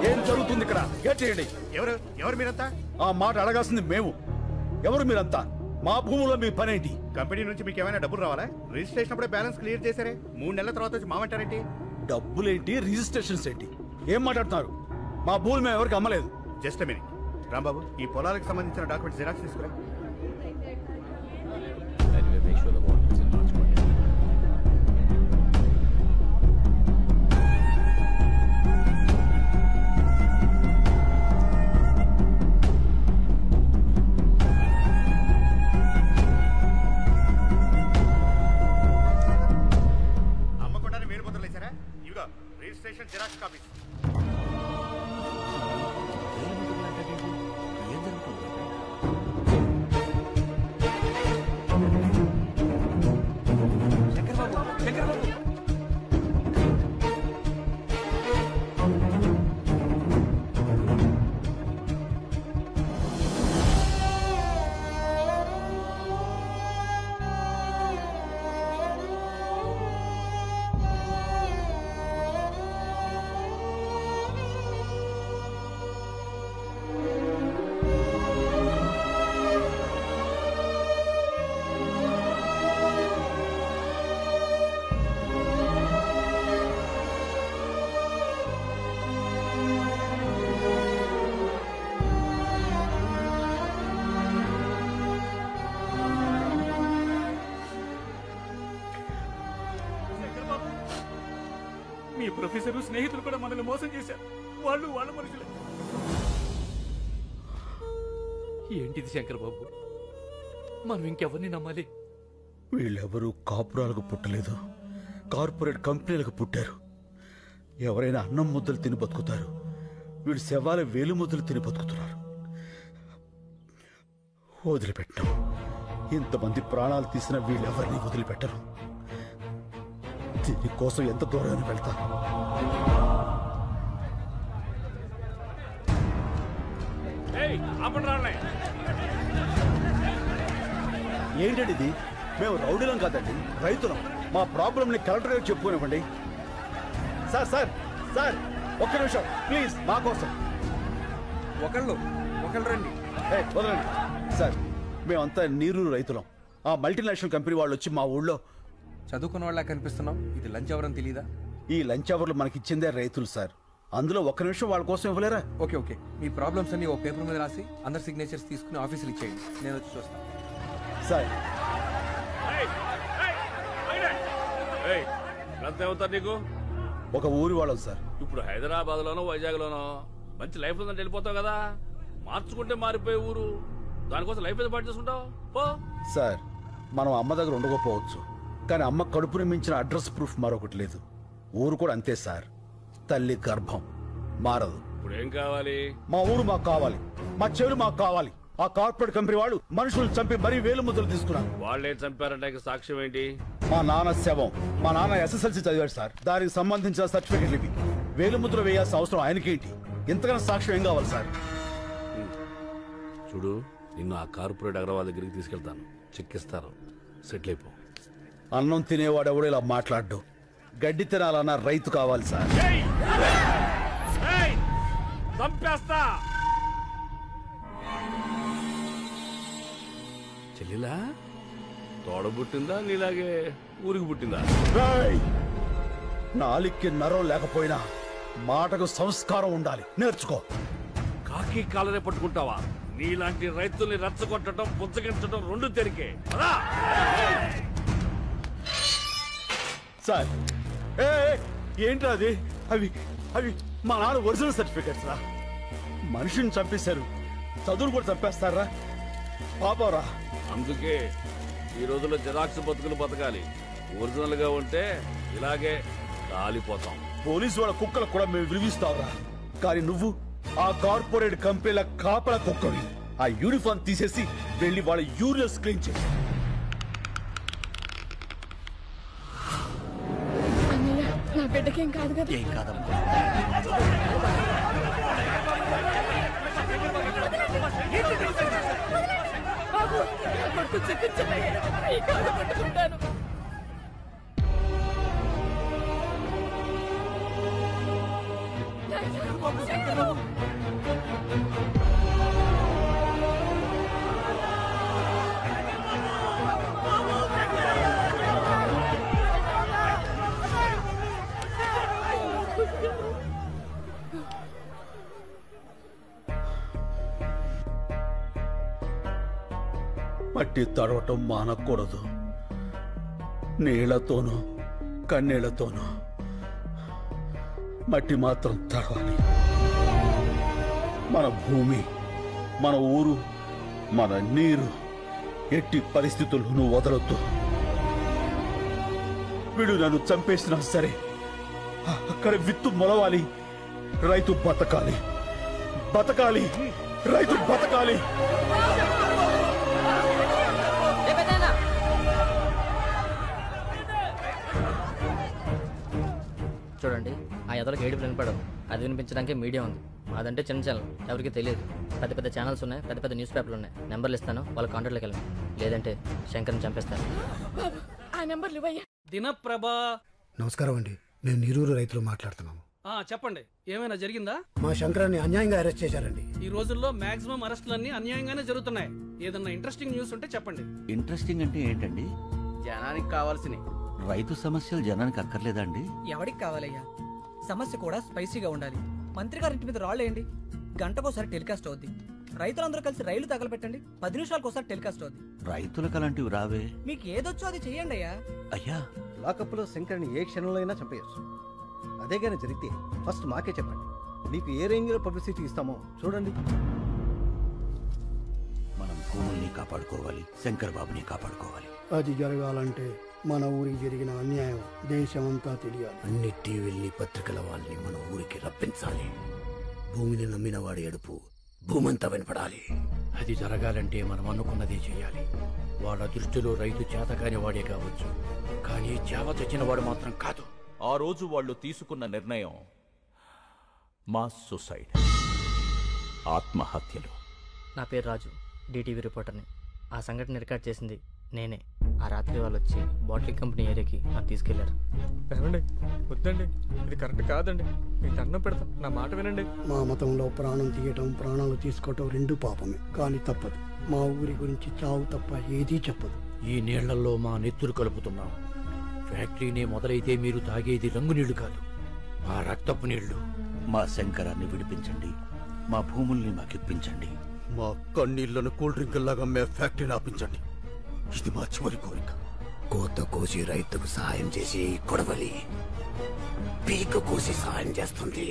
ఏం జరుగుతుంది ఇక్కడ? గేట్ చేయండి. ఎవరు మీరంతా? ఆ మాట అడగాల్సింది మేము. ఎవరు మీరంతా? మా భూములో మీ పనేంటి? కంపెనీ నుంచి మీకు ఏమైనా డబ్బులు రావాలా? రిజిస్ట్రేషన్ అప్పుడే బ్యాలెన్స్ క్లియర్ చేశారే, 3 నెలల తర్వాత వచ్చి మామంటారేంటి? డబ్బులేంటి, రిజిస్ట్రేషన్స్ ఏంటి? ఏం మాట్లాడుతున్నారు? మా భూములు మేము ఎవరికి అమ్మలేదు. జస్ట్ మినిట్ రాంబాబు, ఈ పొలాలకు సంబంధించిన డాక్యుమెంట్స్ జిరాక్స్ తీసుకురా. అమ్మకుండానే వేలు ముద్రలు వేశారా? ఇవిగో రిజిస్ట్రేషన్ జిరాక్స్ కాపీస్. ప్రొఫెసర్ స్నేహితులు కూడా మనల్ని మోసం చేశారు. వాళ్ళు వాళ్ళ మనుషులే. ఏంటిది శంకర్ బాబు, మనం ఇంకెవరిని నమ్మాలి? వీళ్ళెవరూ కాపురాలకు పుట్టలేదు, కార్పొరేట్ కంపెనీలకు పుట్టారు. ఎవరైనా అన్నం ముద్దలు తిని బతుకుతారు, వీడు శవాల వేలు ముద్దలు తిని బతుకుతున్నారు. వదిలిపెట్టాం. ఇంతమంది ప్రాణాలు తీసిన వీళ్ళెవరిని వదిలిపెట్టరు. దీనికోసం ఎంత దూరాన్ని వెళ్తాను. ఏంటండి ఇది? మేము రౌడీలం కాదండి, రైతులం. మా ప్రాబ్లంని కలెక్టర్ గారికి చెప్పుకోనివ్వండి. సార్ సార్ సార్ ఒక్క నిమిషం ప్లీజ్, మా కోసం ఒకళ్ళు రండి. వదలండి సార్. మేమంతా నీరు రైతులం. ఆ మల్టీనేషనల్ కంపెనీ వాళ్ళు వచ్చి మా ఊళ్ళో చదువుకున్న వాళ్ళ కనిపిస్తున్నాం. ఇది లంచ్ అవర్ అని తెలీదా? ఈ లంచ్ అవర్లు మనకిచ్చిందే రైతులు సార్. అందులో ఒక్క నిమిషం వాళ్ళ కోసం ఇవ్వలేరా? ఓకే, మీ ప్రాబ్లమ్స్ అన్ని ఓ పేపర్ మీద రాసి అందరు సిగ్నేచర్స్ తీసుకుని ఆఫీసులు ఇచ్చేయండి. నేను వచ్చి చూస్తాను. సార్ అవుతారు నీకు? ఒక ఊరి వాళ్ళం సార్. ఇప్పుడు హైదరాబాద్ లోనో వైజాగ్ లోనో మంచి లైఫ్ ఉందని వెళ్ళిపోతావు కదా. మార్చుకుంటే మారిపోయే ఊరు, దానికోసం లైఫ్ ఏదో పాటు చేసుకుంటావు. సార్ మనం అమ్మ దగ్గర ఉండకపోవచ్చు, కానీ అమ్మ కడుపుని మించిన అడ్రస్ ప్రూఫ్ మరొకటి లేదు. ఊరు కూడా అంతే సార్. తల్లి గర్భం మారదు. ఇప్పుడు ఏం కావాలి? మా ఊరు మాకు కావాలి, మా చెవులు మాకు కావాలి. ఆ కార్పొరేట్ కంపెనీ వాళ్ళు మనుషులు చంపి మరీ వేలు ముద్దలు తీసుకున్నారు. వాళ్ళే చంపారంటే సాక్ష్యం ఏంటి? మా నాన్న శవం. మా నాన్న SSLC చదివాడు సార్. దానికి సంబంధించిన సర్టిఫికెట్లు ఇవి. వేలు ముద్రలు వేయాల్సిన అవసరం ఆయనకేంటి? ఇంతకన్నా సాక్ష్యం ఏం కావాలి సార్? చూడు, నిన్ను ఆ కార్పొరేట్ అగ్రవాల్ దగ్గరికి తీసుకెళ్తాను, చెక్కిస్తారు, సెటిల్ అయిపో. అన్నం తినేవాడు ఎవడో ఇలా మాట్లాడ్డు. గడ్డి తినాలన్న రైతు కావాలి సార్. చంపేస్తా. చెల్లిలా తోడ పుట్టిందా నీలాగే ఊరికి పుట్టిందా? నాలికి నరం లేకపోయినా మాటకు సంస్కారం ఉండాలి, నేర్చుకో. కాకి కాలనే పట్టుకుంటావా? నీలాంటి రైతుల్ని రెచ్చగొట్టడం, పుచ్చగించడం రెండు తెరికే. సార్ ఏంట్రా అది? అవి అవి మా నాన్న ఒరిజినల్ సర్టిఫికెట్స్ రా. మనిషిని చంపేశారు, చదువులు కూడా చంపేస్తారా? పాపరా. అందుకే ఈ రోజుల్లో జిరాక్స్ బతుకులు బతకాలి. ఒరిజినల్ గా ఉంటే ఇలాగే కాలిపోతాం. పోలీసు వాళ్ళ కుక్కలకు కూడా మేము విలువిస్తావురా. కానీ నువ్వు ఆ కార్పొరేట్ కంపెనీల కాపల కుక్కవి. ఆ యూనిఫామ్ తీసేసి వెళ్ళి వాళ్ళ యూరియస్ క్లీన్ చేసి. నా బిడ్డకేం కాదు కదా? ఏం కాదమ్మా. బాబు, నా కొడుకు చికిత్సలయ్యా. ఈ కాలు పట్టుకుంటాను. మట్టి తడవటం మానకూడదు. నీళ్లతోనూ కన్నీళ్లతోనూ మట్టి మాత్రం తడవాలి. మన భూమి, మన ఊరు, మన నీరు ఎట్టి పరిస్థితుల్లోనూ వదలొద్దు. వీడు నన్ను చంపేసినా సరే అక్కడ విత్తు మొలవాలి. రైతు బతకాలి, బతకాలి, రైతు బతకాలి. చూడండి, ఆ ఎదలకు ఏడుపు వినపడదు. అది వినిపించడానికి మీడియా ఉంది. అదంటే చిన్న ఛానల్, ఎవరికి తెలియదు. పెద్ద పెద్ద ఛానల్స్ ఉన్నాయి, పెద్ద పెద్ద న్యూస్ పేపర్లు ఉన్నాయి. నెంబర్లు ఇస్తాను, వాళ్ళ కాంటాక్ట్లోకి వెళ్ళండి. లేదంటే శంకర్ని చంపేస్తాను. ఆ నెంబర్లు ఇవ్వయ్యా. దినప్రభ. నమస్కారం అండి, మేము నీరూరు రైతులు మాట్లాడుతున్నాము. చెప్పండి, ఏమైనా జరిగిందా? మా శంకరాన్ని అన్యాయంగా అరెస్ట్ చేశారండి. ఈ రోజుల్లో మాక్సిమం అరెస్టులన్నీ అన్యాయంగానే జరుగుతున్నాయి. ఏదన్నా ఇంట్రెస్టింగ్ న్యూస్ ఉంటే చెప్పండి. ఇంట్రెస్టింగ్ అంటే ఏంటండి? జనానికి కావాల్సినవి. రైతు సమస్యలు జనానికి అక్కర్లేదండి. ఎవరికి కావాలయ్యా? సమస్య కూడా స్పైసీగా ఉండాలి. మంత్రి గారింటి మీద రాళ్ళేయండి, గంటకోసారి టెలికాస్ట్ అవుద్ది. రైతులందరూ కలిసి రైలు తగలబెట్టండి, 10 నిమిషాలకోసారి టెలికాస్ట్ అవుద్ది. రైతులకు అలాంటివి రావే. మీకు ఏదొచ్చో అది చెయ్యండి అయ్యా. అయ్యా, లాకప్లో శంకర్ని ఏ క్షణంలో అయినా చంపేయచ్చు. అదే కానీ జరిగితే ఫస్ట్ మాకే చెప్పండి. మీకు ఏ రేంజ్లో పబ్లిసిటీ ఇస్తామో చూడండి. మనం భూముల్ని కాపాడుకోవాలి, శంకర్ బాబుని కాపాడుకోవాలి. అది జరగాలంటే మన ఊరికి జరిగిన అన్యాయం దేశమంతా తెలియాలి. అన్ని టీవీల్ని పత్రికల వాళ్ళని మన ఊరికి రప్పించాలి. భూమిని నమ్మిన వాడి ఎడుపు భూమంతా వినపడాలి. అది జరగాలంటే మనం అనుకున్నదే చేయాలి. వాళ్ళ దృష్టిలో రైతు చేతకాని వాడే కావచ్చు, కానీ చేవ తెచ్చిన వాడు మాత్రం కాదు. ఆ రోజు వాళ్ళు తీసుకున్న నిర్ణయం మాస్ సూసైడ్, ఆత్మహత్యలు. నా పేరు రాజు, డిటీవీ రిపోర్టర్ని. ఆ సంఘటన రికార్డ్ చేసింది నేనే. ఆ రాత్రి వాళ్ళు వచ్చి బాటిలింగ్ కంపెనీ ఏరియాకి నన్ను తీసుకెళ్లారు. ఏమండి వద్దండి, ఇది కరెక్ట్ కాదండి, మీకు దండం పెడతా, నా మాట వినండి. మా మతంలో ప్రాణం తీయటం ప్రాణాలు తీసుకోవటం రెండు పాపమే, కానీ తప్పదు. మా ఊరి గురించి చావు తప్ప ఏదీ చెప్పదు. ఈ నీళ్లలో మా నెత్తురు కలుపుతున్నాం. ఫ్యాక్టరీనే మొదలైతే మీరు తాగేది రంగు నీళ్లు కాదు, మా రక్తపు నీళ్లు. మా శంకరాన్ని విడిపించండి, మా భూముల్ని మాకిప్పించండి. మా కన్నీళ్లను కూల్ డ్రింక్ లాగా మే ఫ్యాక్టరీని ఆపించండి. ఇది మా చివరి కోరిక. కోత కోసి రైతుకు సహాయం చేసి కొడవలి పీక కోసి సహాయం చేస్తుంది.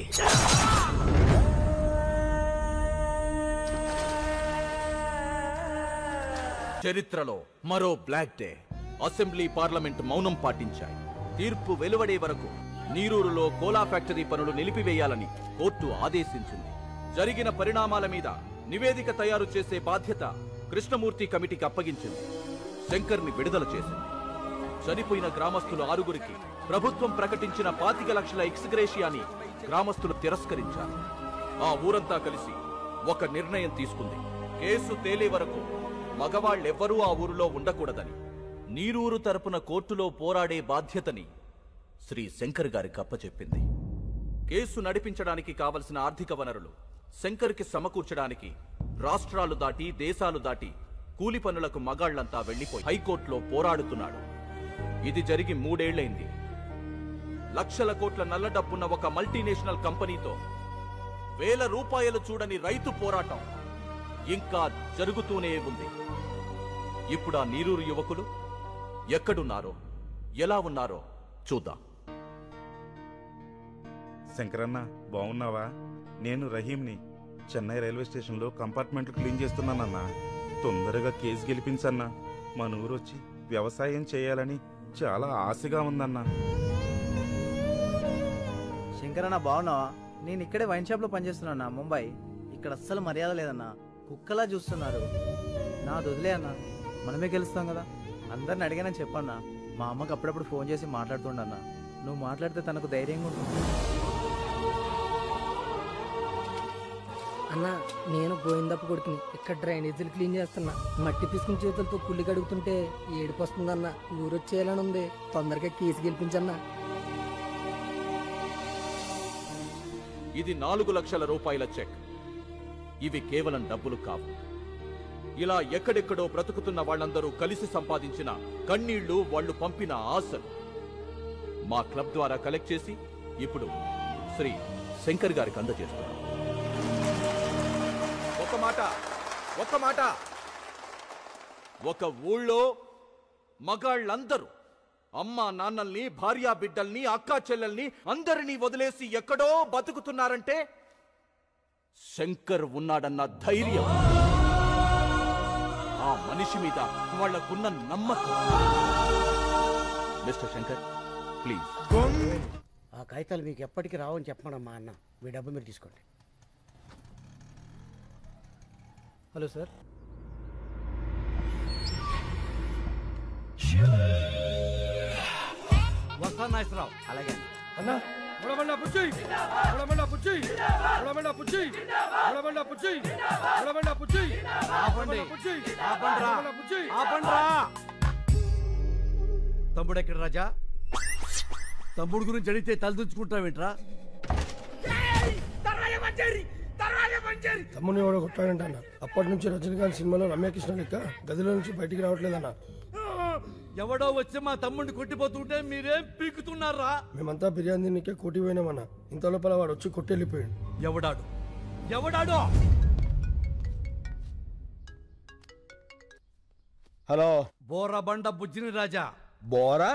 చరిత్రలో మరో బ్లాక్ డే. అసెంబ్లీ పార్లమెంట్ మౌనం పాటించాయి. తీర్పు వెలువడే వరకు నీరూరులో కోలా ఫ్యాక్టరీ పనులు నిలిపివేయాలని కోర్టు ఆదేశించింది. జరిగిన పరిణామాల మీద నివేదిక తయారు చేసే బాధ్యత కృష్ణమూర్తి కమిటీకి అప్పగించింది. శంకర్ని విడుదల చేసింది. చనిపోయిన గ్రామస్తులు 6గురికి ప్రభుత్వం ప్రకటించిన 25 లక్షల ఎక్స్గ్రేషియాని గ్రామస్తులు తిరస్కరించారు. ఆ ఊరంతా కలిసి ఒక నిర్ణయం తీసుకుంది. కేసు తేలే వరకు మగవాళ్ళెవ్వరూ ఆ ఊరిలో ఉండకూడదని. నీరూరు తరపున కోర్టులో పోరాడే బాధ్యతని శ్రీ శంకర్ గారికి అప్పచెప్పింది. కేసు నడిపించడానికి కావలసిన ఆర్థిక వనరులు శంకర్కి సమకూర్చడానికి రాష్ట్రాలు దాటి దేశాలు దాటి కూలి పనులకు మగాళ్లంతా వెళ్లిపోయి హైకోర్టులో పోరాడుతున్నాడు. ఇది జరిగి 3 ఏళ్లైంది. లక్షల కోట్ల నల్ల డబ్బున్న ఒక మల్టీనేషనల్ కంపెనీతో వేల రూపాయలు చూడని రైతు పోరాటం ఇంకా జరుగుతూనే ఉంది. ఇప్పుడు ఆ నీరూరు యువకులు ఎక్కడున్నారో ఎలా ఉన్నారో చూద్దాం. శంకరన్న బాగున్నావా? నేను రహీంని. చెన్నై రైల్వే స్టేషన్లో కంపార్ట్మెంట్లు క్లీన్ చేస్తున్నానన్నా. తొందరగా కేసు గెలిపించన్నా. మన ఊరొచ్చి వ్యవసాయం చేయాలని చాలా ఆశగా ఉందన్నా. శంకరన్న బాగున్నావా? నేను ఇక్కడే వైన్ షాప్లో పనిచేస్తున్నా ముంబై. ఇక్కడ అస్సలు మర్యాద లేదన్నా, కుక్కలా చూస్తున్నారు. నా వదిలే అన్న, మనమే గెలుస్తాం కదా. అందరిని అడిగానని చెప్పన్నా. మా అమ్మకి అప్పుడప్పుడు ఫోన్ చేసి మాట్లాడుతుండన్నా. నువ్వు మాట్లాడితే తనకు ధైర్యంగా ఉంటుంది. అన్న నేను గోవిందప్ప కొడుకుని. ఇక్కడ డ్రైనేజీలు క్లీన్ చేస్తున్నా. మట్టి తీసుకుని చేతులతో కుళ్ళి కడుగుతుంటే ఏడుపు వస్తుందన్న. ఊరొచ్చేయాలని ఉంది. తొందరగా కేసు గెలిపించన్నా. ఇది 4 లక్షల రూపాయల చెక్. ఇవి కేవలం డబ్బులు కావు. ఇలా ఎక్కడెక్కడో బ్రతుకుతున్న వాళ్ళందరూ కలిసి సంపాదించిన కన్నీళ్లు, వాళ్ళు పంపిన ఆశలు మా క్లబ్ ద్వారా కలెక్ట్ చేసి ఇప్పుడు శ్రీ శంకర్ గారికి అందజేస్తున్నాం. ఒక మాట, ఒక ఊళ్ళో మగాళ్ళందరూ అమ్మా నాన్నల్ని, భార్యా బిడ్డల్ని, అక్కా చెల్లెల్ని అందరినీ వదిలేసి ఎక్కడో బతుకుతున్నారంటే శంకర్ ఉన్నాడన్న ధైర్యం, ఆ మనిషి మీద వాళ్లకున్న నమ్మకం. Mister Shankar please. ఆ కాగితాలు మీకు ఎప్పటికీ రావని చెప్పమన్నా అన్న. మీ డబ్బు మీరు తీసుకోండి. Hello sir. వస్తా నాగేశ్వరరావు. అలాగే అన్నా. తమ్ముడు ఎక్కడ రాజా? తమ్ముడు గురించి అడిగితే తలదించుకుంటావేంట్రా? తమ్ముని ఎవడో కొట్టాడంట. అప్పటి నుంచి రజనీకాంత్ సినిమాలో రమ్యకృష్ణ లెక్క గదిలో నుంచి బయటికి రావట్లేదన్న. ఎవడో వచ్చి మా తమ్ముడిని కొట్టిపోతుంటే మీరేం పీకుతున్నారా? మేమంతా బిర్యానీ తినకే కోటి పోయినామన్నా. ఇంత లోపల వాడు వచ్చి కొట్టెళ్ళిపోయాడు. ఎవడాడు? హలో, బోరా బండ బుజ్జిని రాజా. బోరా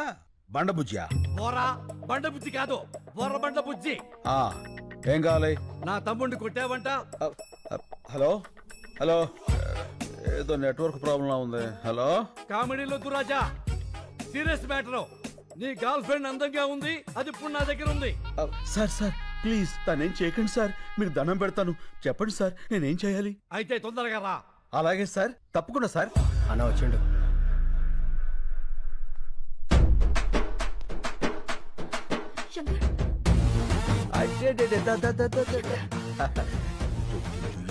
బండ బుజ్జా? బోరా బండ బుజ్జి కాదు, బోర బండ బుజ్జి. ఏం కావాలి? నా తమ్ముడిని కొట్టావంట. హలో హలో, ఏదో నెట్వర్క్ ప్రాబ్లం ఉంది. హలో, కామెడీలో రాజా, సీరియస్ మ్యాటర్. నీ గర్ల్ ఫ్రెండ్ అందంగా ఉంది, అది ఇప్పుడు నా దగ్గర ఉంది. సార్ సార్ ప్లీజ్ తనేం చేయకండి సార్, మీకు దండం పెడతాను. చెప్పండి సార్, నేనేం చేయాలి? అయితే తొందరగా రా. అలాగే సార్, తప్పకుండా సార్. అన్న వచ్చిండు.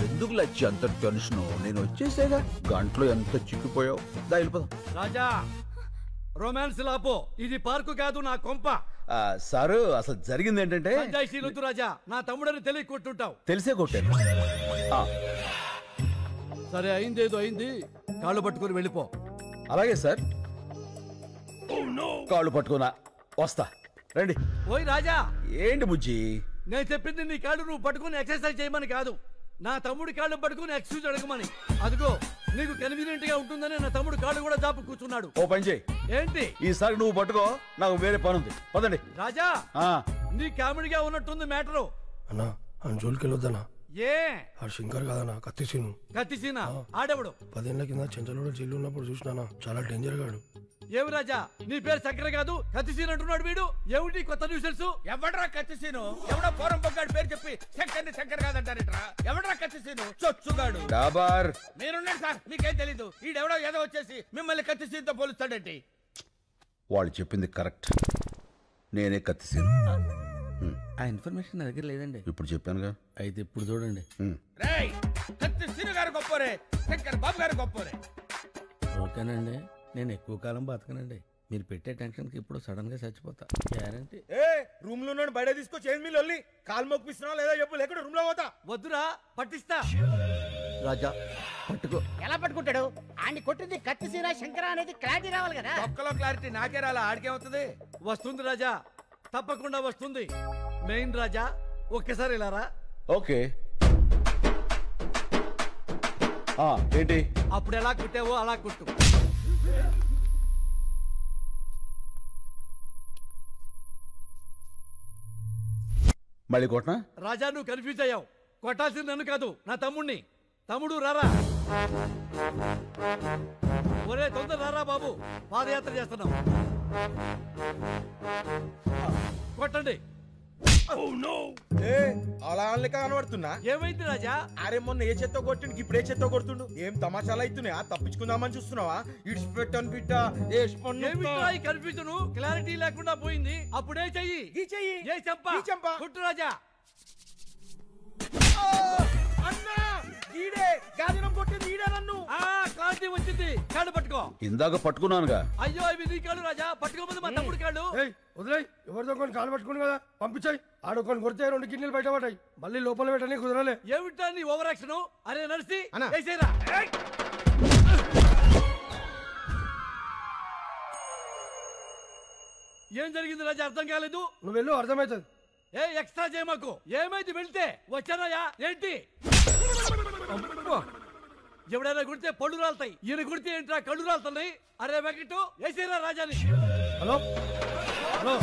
ఎందుకు లచ్చి అంత టెన్షన్? నేను వచ్చేసేగా, గంటలో ఎంత చిక్కిపోయావు. వెళ్ళిపోదాం. రాజా, రొమాన్స్ లాపో, ఇది పార్కు కాదు, నా కొంప. సారు అసలు జరిగింది ఏంటంటే, పంచాయతీలొద్దు రాజా, నా తమ్ముడని తెలియ కొట్టుంటావు. తెలిసే కొట్టాను. సరే, అయిందేదో అయింది, కాళ్ళు పట్టుకుని వెళ్ళిపో. అలాగే సార్, కాళ్ళు పట్టుకున్నా వస్తా. రండి. ఓయ్ రాజా. ఏంటి బుజ్జి? నేను చెప్పింది నీ కాళ్ళు నువ్వు పట్టుకుని ఎక్సర్సైజ్ చేయమని కాదు, నా తమ్ముడి కాళ్ళు పట్టుకుని ఎక్సర్సైజ్ అడగమని. అదిగో నీకు కన్వీనియంట్ గా ఉంటుందని నా తమ్ముడు కాళ్ళు కూడా దాపు కూర్చున్నాడు. ఓ పని చేయి. ఏంటి? ఈసారి నువ్వు పట్టుకో, నాకు వేరే పని ఉంది. పదండి. రాజా, నీ కామెడీగా ఉన్నట్టుంది మ్యాటరు. అన్నా అని జోలికి వెళ్ళొద్దనా? ఏ ఆ శంకర్ కాదన్నా, కత్తిసీను. కత్తిసీనా? ఆడెవడు? 10 ఏళ్ల కింద చెంచలోడ జైలు ఉన్నప్పుడు చూసినానా, చాలా డేంజర్ గాడు. ఏమి రాజా, నీ పేరు చక్కెర కాదు, కత్తిసీన్ అంటున్నాడు వీడు. ఏమిటి కొత్త న్యూసెన్స్? ఎవడ్రా కత్తిసీను? ఎవడో పోరం పొగ్గాడు పేరు చెప్పి శంకర్ని శంకర్ కాదంటారేట్రా? ఎవడ్రా కత్తిసీను? చొచ్చుగాడు. డాబార్. మీరున్నాడు సార్, మీకేం తెలీదు. ఈడెవడో ఏదో వచ్చేసి మిమ్మల్ని కత్తిసీన్తో పోలుస్తాడేంటి? వాళ్ళు చెప్పింది కరెక్ట్, నేనే కత్తిసీను. ఆ ఇన్ఫర్మేషన్ నా దగ్గర లేదండి. ఇప్పుడు చెప్పానుగా. అయితే ఇప్పుడు చూడండి. రేయ్, కత్తిసీను గారు గొప్పరే, శంకర్ బాబు గారు గొప్పరే. ఓకేనండి, నేను ఎక్కువ కాలం బతకనండి. మీరు పెట్టే టెన్షన్ కి ఇప్పుడు సడన్ గా చచ్చిపోతా గ్యారంటీ. రూమ్ లో బయట తీసుకొచ్చి ఏం మీ లొల్లి? కాలు మొక్కిస్తున్నా లేదా చెప్పు, లేకుండా రూమ్ లో పోతా. వద్దురా, పట్టిస్తా. రాజా పట్టుకో. ఎలా పట్టుకుంటాడు? ఆడిని కొట్టింది కత్తిసీన శంకర అనేది క్లారిటీ రావాలి కదా. ఒక్కలో క్లారిటీ నాకే రాలా, ఆడికేమవుతుంది? వస్తుంది రాజా, తప్పకుండా వస్తుంది. మెయిన్ రాజా, ఒక్కసారి ఇలా రా. ఓకే. ఏంటి? అప్పుడు ఎలా కుట్టావో అలా కుట్టు. మళ్ళీ కొట్టనా? రాజా, నువ్వు కన్ఫ్యూజ్ అయ్యావు. కొట్టాల్సింది నన్ను కాదు, నా తమ్ముణ్ణి. తమ్ముడు రారా. ఒరే తొందర రారా బాబు, పాదయాత్ర చేస్తున్నాం. కొట్టండి. అలా కనబడుతున్నా. ఏమైంది రాజా? అరే మొన్న ఏ చెత్త కొట్టిండు, ఇప్పుడు ఏ చెత్త కొడుతుండు. ఏం తమాషాలు అవుతున్నాయా? తప్పించుకుందామని చూస్తున్నావా? ఇడిచిపెట్టను బిడ్డ. కన్ఫ్యూజన్ క్లారిటీ లేకుండా పోయింది. అప్పుడే చెయ్యి. ఈ చెయ్యి. ఏ చెంప కొట్టు రాజా. అన్నా ఈడే గాజనం కొట్టింది, ఈడే నన్ను. క్లారిటీ వచ్చింది. కాళ్ళు పట్టుకో. ఇందాక పట్టుకున్నానుగా. అయ్యో, ఇవి నీ కాళ్ళు రాజా, పట్టుకోమని మా తమ్ముడు కాళ్ళు. వదిలే, ఎవరితో కొన్ని కాలు పట్టుకుని కదా పంపించాయి. ఆడొకొని కొడితే 2 కిడ్నీలు బయట పడ్డాయి. మళ్ళీ లోపల పెట్టని కుదరలే. ఏమిటా నీ ఓవర్ యాక్షన్? అరే నర్సి, వేసేరా. ఏం జరిగింది రాజా? అర్థం కాలేదు. నువ్వు వెళ్ళు, అర్థమవుతుంది. ఎక్స్ట్రా చేయమాకు. ఏమైంది? వెళ్తే వచ్చానయ్యా. ఏంటి? ఎవడైనా కుడితే పళ్ళు రాలుతాయి, ఈయన కుడితే ఏంట్రా కళ్ళు రాలుతున్నాయి? అరే వెంకట, వేసేరా రాజాని. హలో హలో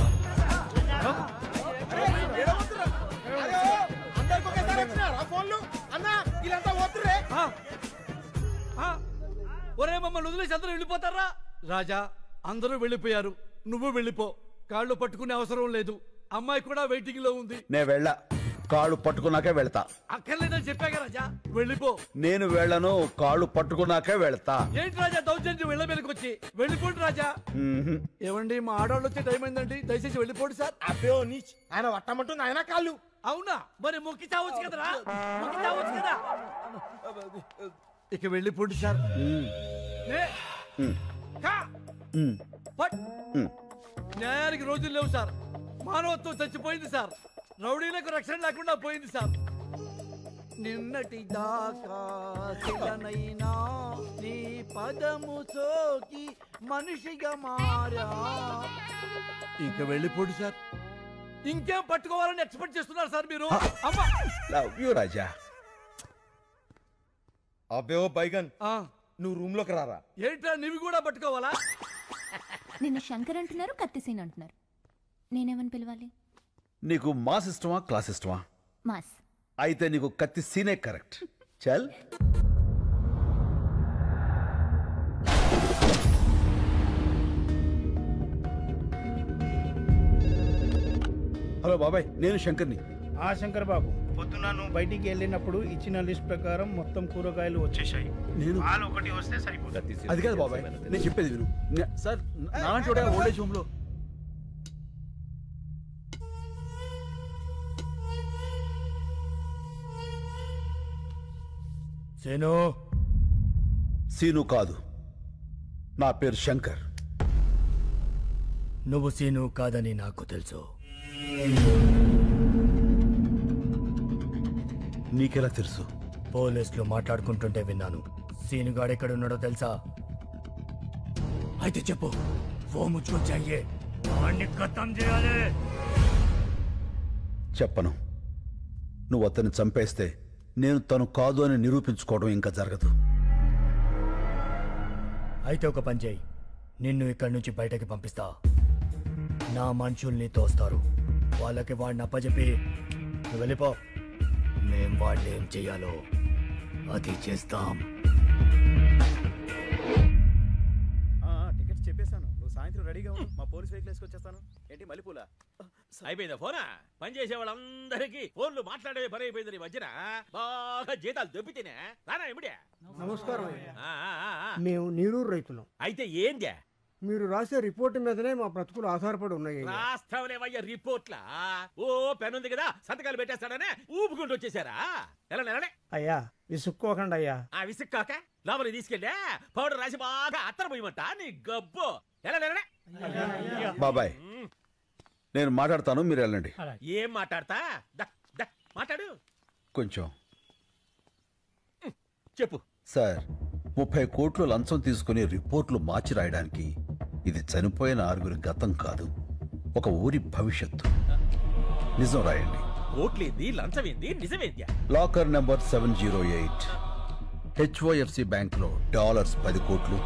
ఒరే, మమ్మల్ని వదిలేసి అందరూ వెళ్ళిపోతారా? రాజా, అందరూ వెళ్ళిపోయారు, నువ్వు వెళ్ళిపో. కాళ్ళు పట్టుకునే అవసరం లేదు. అమ్మాయి కూడా వెయిటింగ్ లో ఉంది. నేను వెళ్ళా, కాళ్ళు పట్టుకున్నాకే వెళ్తా. అక్కర్లేదని చెప్పాక రాజా, వెళ్ళిపో. నేను వెళ్ళను, కాళ్ళు పట్టుకున్నాకే వెళ్తా. ఏంటి రాజా దౌర్జన్యం? వెళ్ళ మీదకొచ్చి వెళ్ళిపోండి రాజా. ఏమండి, మా ఆడవాళ్ళు వచ్చే టైం అయిందండి, దయచేసి వెళ్ళిపోండి సార్. అబ్బే నీచ్, ఆయన వట్టమంటుంది ఆయన కాళ్ళు. అవునా? మరి మొక్కి చావచ్చు కదరా, మొక్కి చావచ్చు కదా. ఇక వెళ్ళిపోండి సార్. న్యాయానికి రోజులు లేవు సార్. మానవత్వం చచ్చిపోయింది సార్. రౌడీలకు రక్షణ లేకుండా పోయింది సార్. నిన్నటి దాకా శిలనైనా నీ పదము సోకి మనిషిగా మారా. ఇంక వెళ్ళిపోండి సార్. ఇంకేం పట్టుకోవాలని ఎక్స్పెక్ట్ చేస్తున్నారు సార్ మీరు? అమ్మా, లవ్ యూ రాజా. అబ్బే ఓ బైగన్, నువ్వు రూమ్ లోకి రారా. ఏంట్రా, నీవి కూడా పట్టుకోవాలా? నిన్ను శంకర్ అంటున్నారు, కత్తిసీన్ అంటున్నారు. నేనేమని పిలవాలి? నీకు మాస్ ఇష్టమా, క్లాస్ ఇష్టమా? మాస్. అయితే నీకు కత్తి సీనే కరెక్ట్. చల్. హలో బాబాయ్, నేను శంకర్ని. ఆ శంకర్ బాబు, పొద్దున నువ్వు బయటికి వెళ్ళినప్పుడు ఇచ్చిన లిస్ట్ ప్రకారం మొత్తం కూరగాయలు వచ్చేసాయి. నేను పాలు ఒకటి వస్తే సరిపోతుంది. అది కాదు బాబాయ్, నేను చెప్పేది విను. సార్ నాలాంటి ఓల్డేజ్ హోమ్ లో సీను కాదు, నా పేరు శంకర్. నువ్వు సీను కాదని నాకు తెలుసు. నీకెలా తెలుసు? పోలీసులు మాట్లాడుకుంటుంటే విన్నాను. సీనుగాడు ఎక్కడున్నాడో తెలుసా? అయితే చెప్పు. ఓ ముచ్చుకో చెయ్యే, వాణ్ణి ఖతం చేయాలి. చెప్పను. నువ్వు అతన్ని చంపేస్తే నేను తను కాదు అని నిరూపించుకోవడం ఇంకా జరగదు. అయితే ఒక పని చేయి, నిన్ను ఇక్కడి నుంచి బయటకి పంపిస్తా. నా మనుషుల్ని తోస్తారు, వాళ్ళకి వాడిని అప్పచెప్పి నువ్వు వెళ్ళిపో. మేం వాడిని ఏం చెయ్యాలో అది చేస్తాం. టికెట్స్ చెప్పేశాను, నువ్వు సాయంత్రం రెడీగా ఉండు. మా పోలీస్ వెహికల్ వేసుకొచ్చేస్తాను. ఏంటి మల్లెపూల అయిపోయిందా ఫోనా? పని చేసే వాళ్ళందరికీ ఫోన్లు మాట్లాడే పని అయిపోయింది. ఈ మధ్యన బాగా జీతాలు దొబ్బితేనే రానా ఇమిడే. నమస్కారం. మేము నీరూరు రైతులం. అయితే ఏందే? మీరు రాసే రిపోర్ట్ మీదనే మా బ్రతుకులు ఆధారపడి ఉన్నాయి. రాస్తావులేవయ్యా రిపోర్ట్లా? ఓ పెన్ ఉంది కదా, సంతకాలు పెట్టేస్తాడనే ఊపుకుంటూ వచ్చేసారా? ఎలా నెలనే? అయ్యా విసుక్కోకండి అయ్యా. ఆ విసుక్కాక లోపలికి తీసుకెళ్ళా పౌడర్ రాసి బాగా అత్తర పోయమంట నీ గబ్బు. ఎలా నెలనే? బాబాయ్, నేను మాట్లాడతాను, మీరు వెళ్ళండి. ఏం మాట్లాడతా? మాట్లాడు కొంచెం. చెప్పు సార్, 30 కోట్లు లంచం తీసుకుని రిపోర్ట్లు మార్చి రాయడానికి ఇది చనిపోయిన 6 గతం కాదు, ఒక ఊరి భవిష్యత్తు. నిజం రాయండి. ఓట్లేంది, లంచమేంది, నిజమేంది? Locker number 708. HOFC బ్యాంక్లో డాలర్స్ 10 కోట్లు,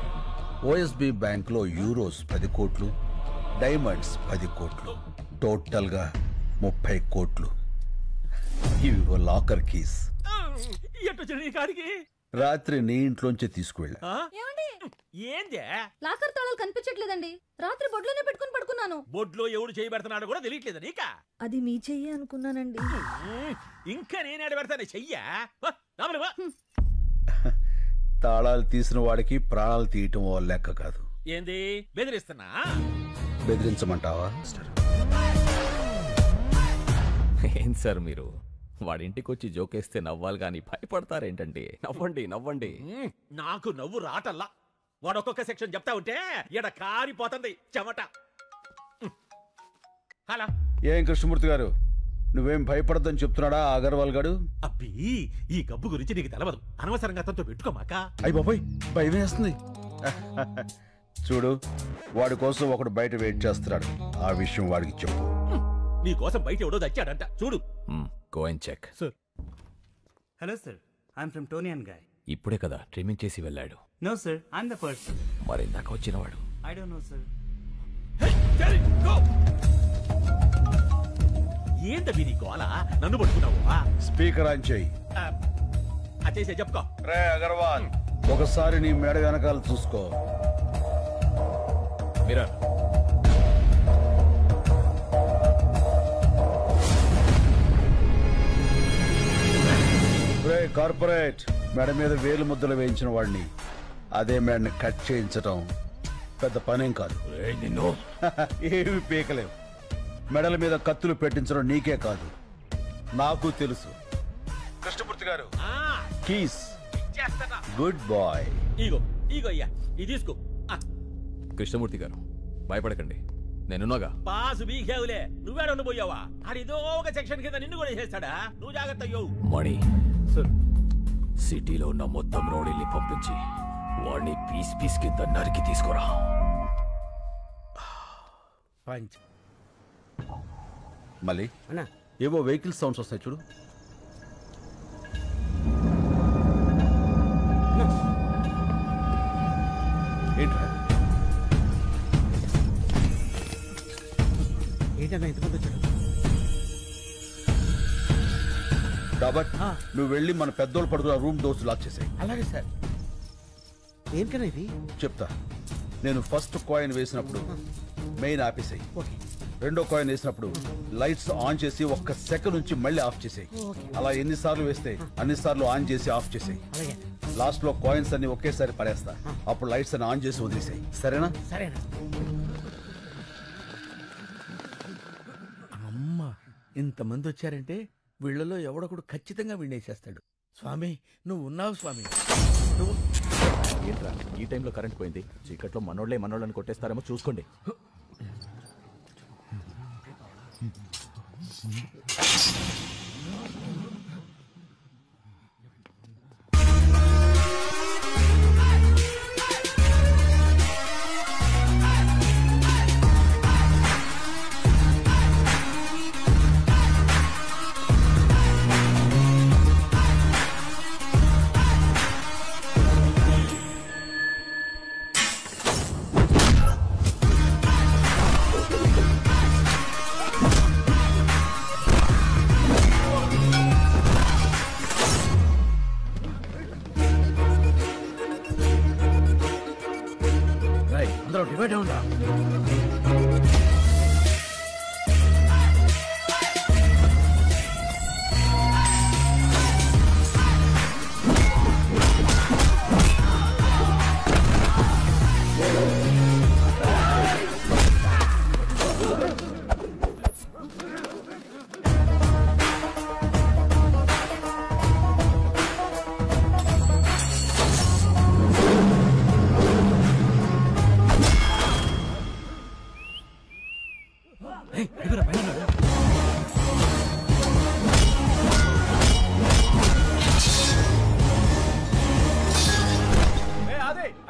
OSB బ్యాంక్లో యూరోస్ 10 కోట్లు, డైమండ్స్ 10 కోట్లు, టోటల్గా 30 కోట్లు. ఇవి లాకర్ కీస్. రాత్రి నీ ఇంట్లోంచి తీసుకువెళ్ళా. ఏందే? లాకర్ తాళాలు కనిపించట్లేదండి. రాత్రి బొడ్లోనే పెట్టుకుని పడుకున్నాను. బొడ్లో ఎవడు చేయబెడుతున్నాడు కూడా తెలియట్లేదు నీకా? అది మీ చెయ్యి అనుకున్నానండి. ఇంకా నేనేడ పెడతానే చెయ్యా? తాళాలు తీసిన వాడికి ప్రాణాలు తీయటం ఓ లెక్క కాదు. ఏంది బెదిరిస్తున్నా? బెదిరించమంటావా? ఏం సార్ మీరు వాడింటికి వచ్చి జోకేస్తే నవ్వాలి కానీ భయపడతారేంటండి? నవ్వండి నవ్వండి. నాకు నవ్వు రాటల్లా. వాడొక్కొక్క సెక్షన్ చెప్తా ఉంటే ఎడ కారిపోతుంది చెమట. హలా ఏం కృష్ణమూర్తి గారు, నువ్వేం భయపడద్దని చెప్తున్నాడా అగర్వాల్ గారు? అబ్బి, ఈ గబ్బు గురించి నీకు తెలవదు. అనవసరంగా అతనితో పెట్టుకోమాక. అయ్య బాబాయ్, భయం వేస్తుంది. చూడు, వాడి కోసం ఒకడు బయట వెయిట్ చేస్తున్నాడు. ఆ విషయం వాడికి చెప్పు. నీ కోసం బయట ఎవడో దచ్చాడంట చూడు. Go and check. Sir. Hello sir, I'm from Toni and Guy. ఇప్పుడే కదా ట్రిమ్మింగ్ చేసి వెళ్ళాడు. No sir, I'm the person. మరి ఇందాక వచ్చినవాడు? I don't know sir. ఏంటవి నీ గోల? నన్ను పట్టుకున్నావా? స్పీకర్ ఆన్ చేయి. చేసే చెప్పుకో. రే అగర్వాల్, ఒకసారి నీ మేడ వెనకాల చూసుకో. మిర్రర్. రే కార్పొరేట్, మెడ మీద వేలు ముద్దలు వేయించిన వాడిని అదే మేడని కట్ చేయించటం పెద్ద పనేం కాదు. ఏమి పీకలేవు. మెడల మీద కత్తులు పెట్టించడం నీకే కాదు, నాకు తెలుసు. Krishnamurthy garu, keys. Good boy. ఇగో ఇగో అయ్యా, ఇది తీసుకో. కృష్ణమూర్తి గారు, భయపడకండి, నేనున్నాగా. పాసు బీకేవులే, నువ్వేడ ఉండిపోయావా? అడిదో ఒక సెక్షన్ కింద నిన్ను కూడా చేస్తాడా? నువ్వు జాగ్రత్త అయ్యో. మణి, సిటీలో ఉన్న మొత్తం రౌడీల్ని పంపించి వాడిని పీస్ పీస్ కింద నరికి తీసుకురా. మళ్ళీ ఏవో వెహికల్ సౌండ్స్ వస్తాయి చూడు. ఏంట్రా? ఏంటన్నా ఇంతమంది వచ్చాడు? రాబర్ట్ నువ్వు వెళ్ళి మన పెద్దోళ్ళు పడుకున్న రూమ్ డోర్స్ లాక్ చేసాయి. అలాగే సార్. ఏంటన్నా ఇది? చెప్తా. నేను ఫస్ట్ కాయిన్ వేసినప్పుడు మెయిన్ ఆపేసాయి. రెండో కాయిన్ వేసినప్పుడు లైట్స్ ఆన్ చేసి 1 సెకండ్ నుంచి మళ్ళీ ఆఫ్ చేసాయి. అలా ఎన్నిసార్లు వేస్తే అన్నిసార్లు ఆన్ చేసి ఆఫ్ చేసాయి. లాస్ట్ లో కాయిన్స్ అన్ని ఒకేసారి పడేస్తా. అప్పుడు లైట్స్ అన్ని ఆన్ చేసి వదిలేసాయి. సరేనా? సరేనా. అమ్మ, ఇంతమంది వచ్చారంటే వీళ్ళలో ఎవడొకడు ఖచ్చితంగా వినేసేస్తాడు. స్వామి నువ్వు ఉన్నావు స్వామి. నువ్వు ఏంట్రా ఈ టైంలో కరెంట్ పోయింది? చీకట్లో మనోళ్ళని కొట్టేస్తారేమో చూసుకోండి. డివైడ్ అవునా?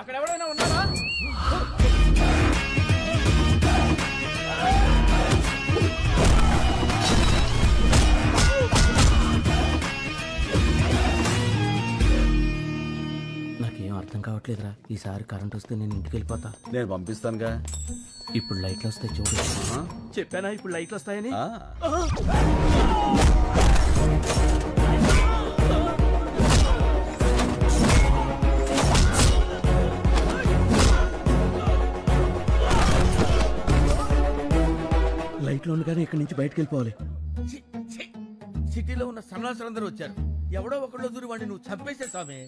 అక్కడ ఎవరైనా ఉన్నారా? నాకేం అర్థం కావట్లేదురా. ఈసారి కరెంట్ వస్తే నేను ఇంటికి వెళ్ళిపోతా. నేను పంపిస్తానుగా. ఇప్పుడు లైట్లు వస్తాయి చూడు. చెప్పానా ఇప్పుడు లైట్లు వస్తాయని? లైట్లో ఉండగానే ఇక్కడి నుంచి బయటకు వెళ్ళిపోవాలి. సిటీలో ఉన్న సన్నాసులందరూ వచ్చారు. ఎవడో ఒకళ్ళు దూరి వాడిని నువ్వు చంపేసే స్వామి.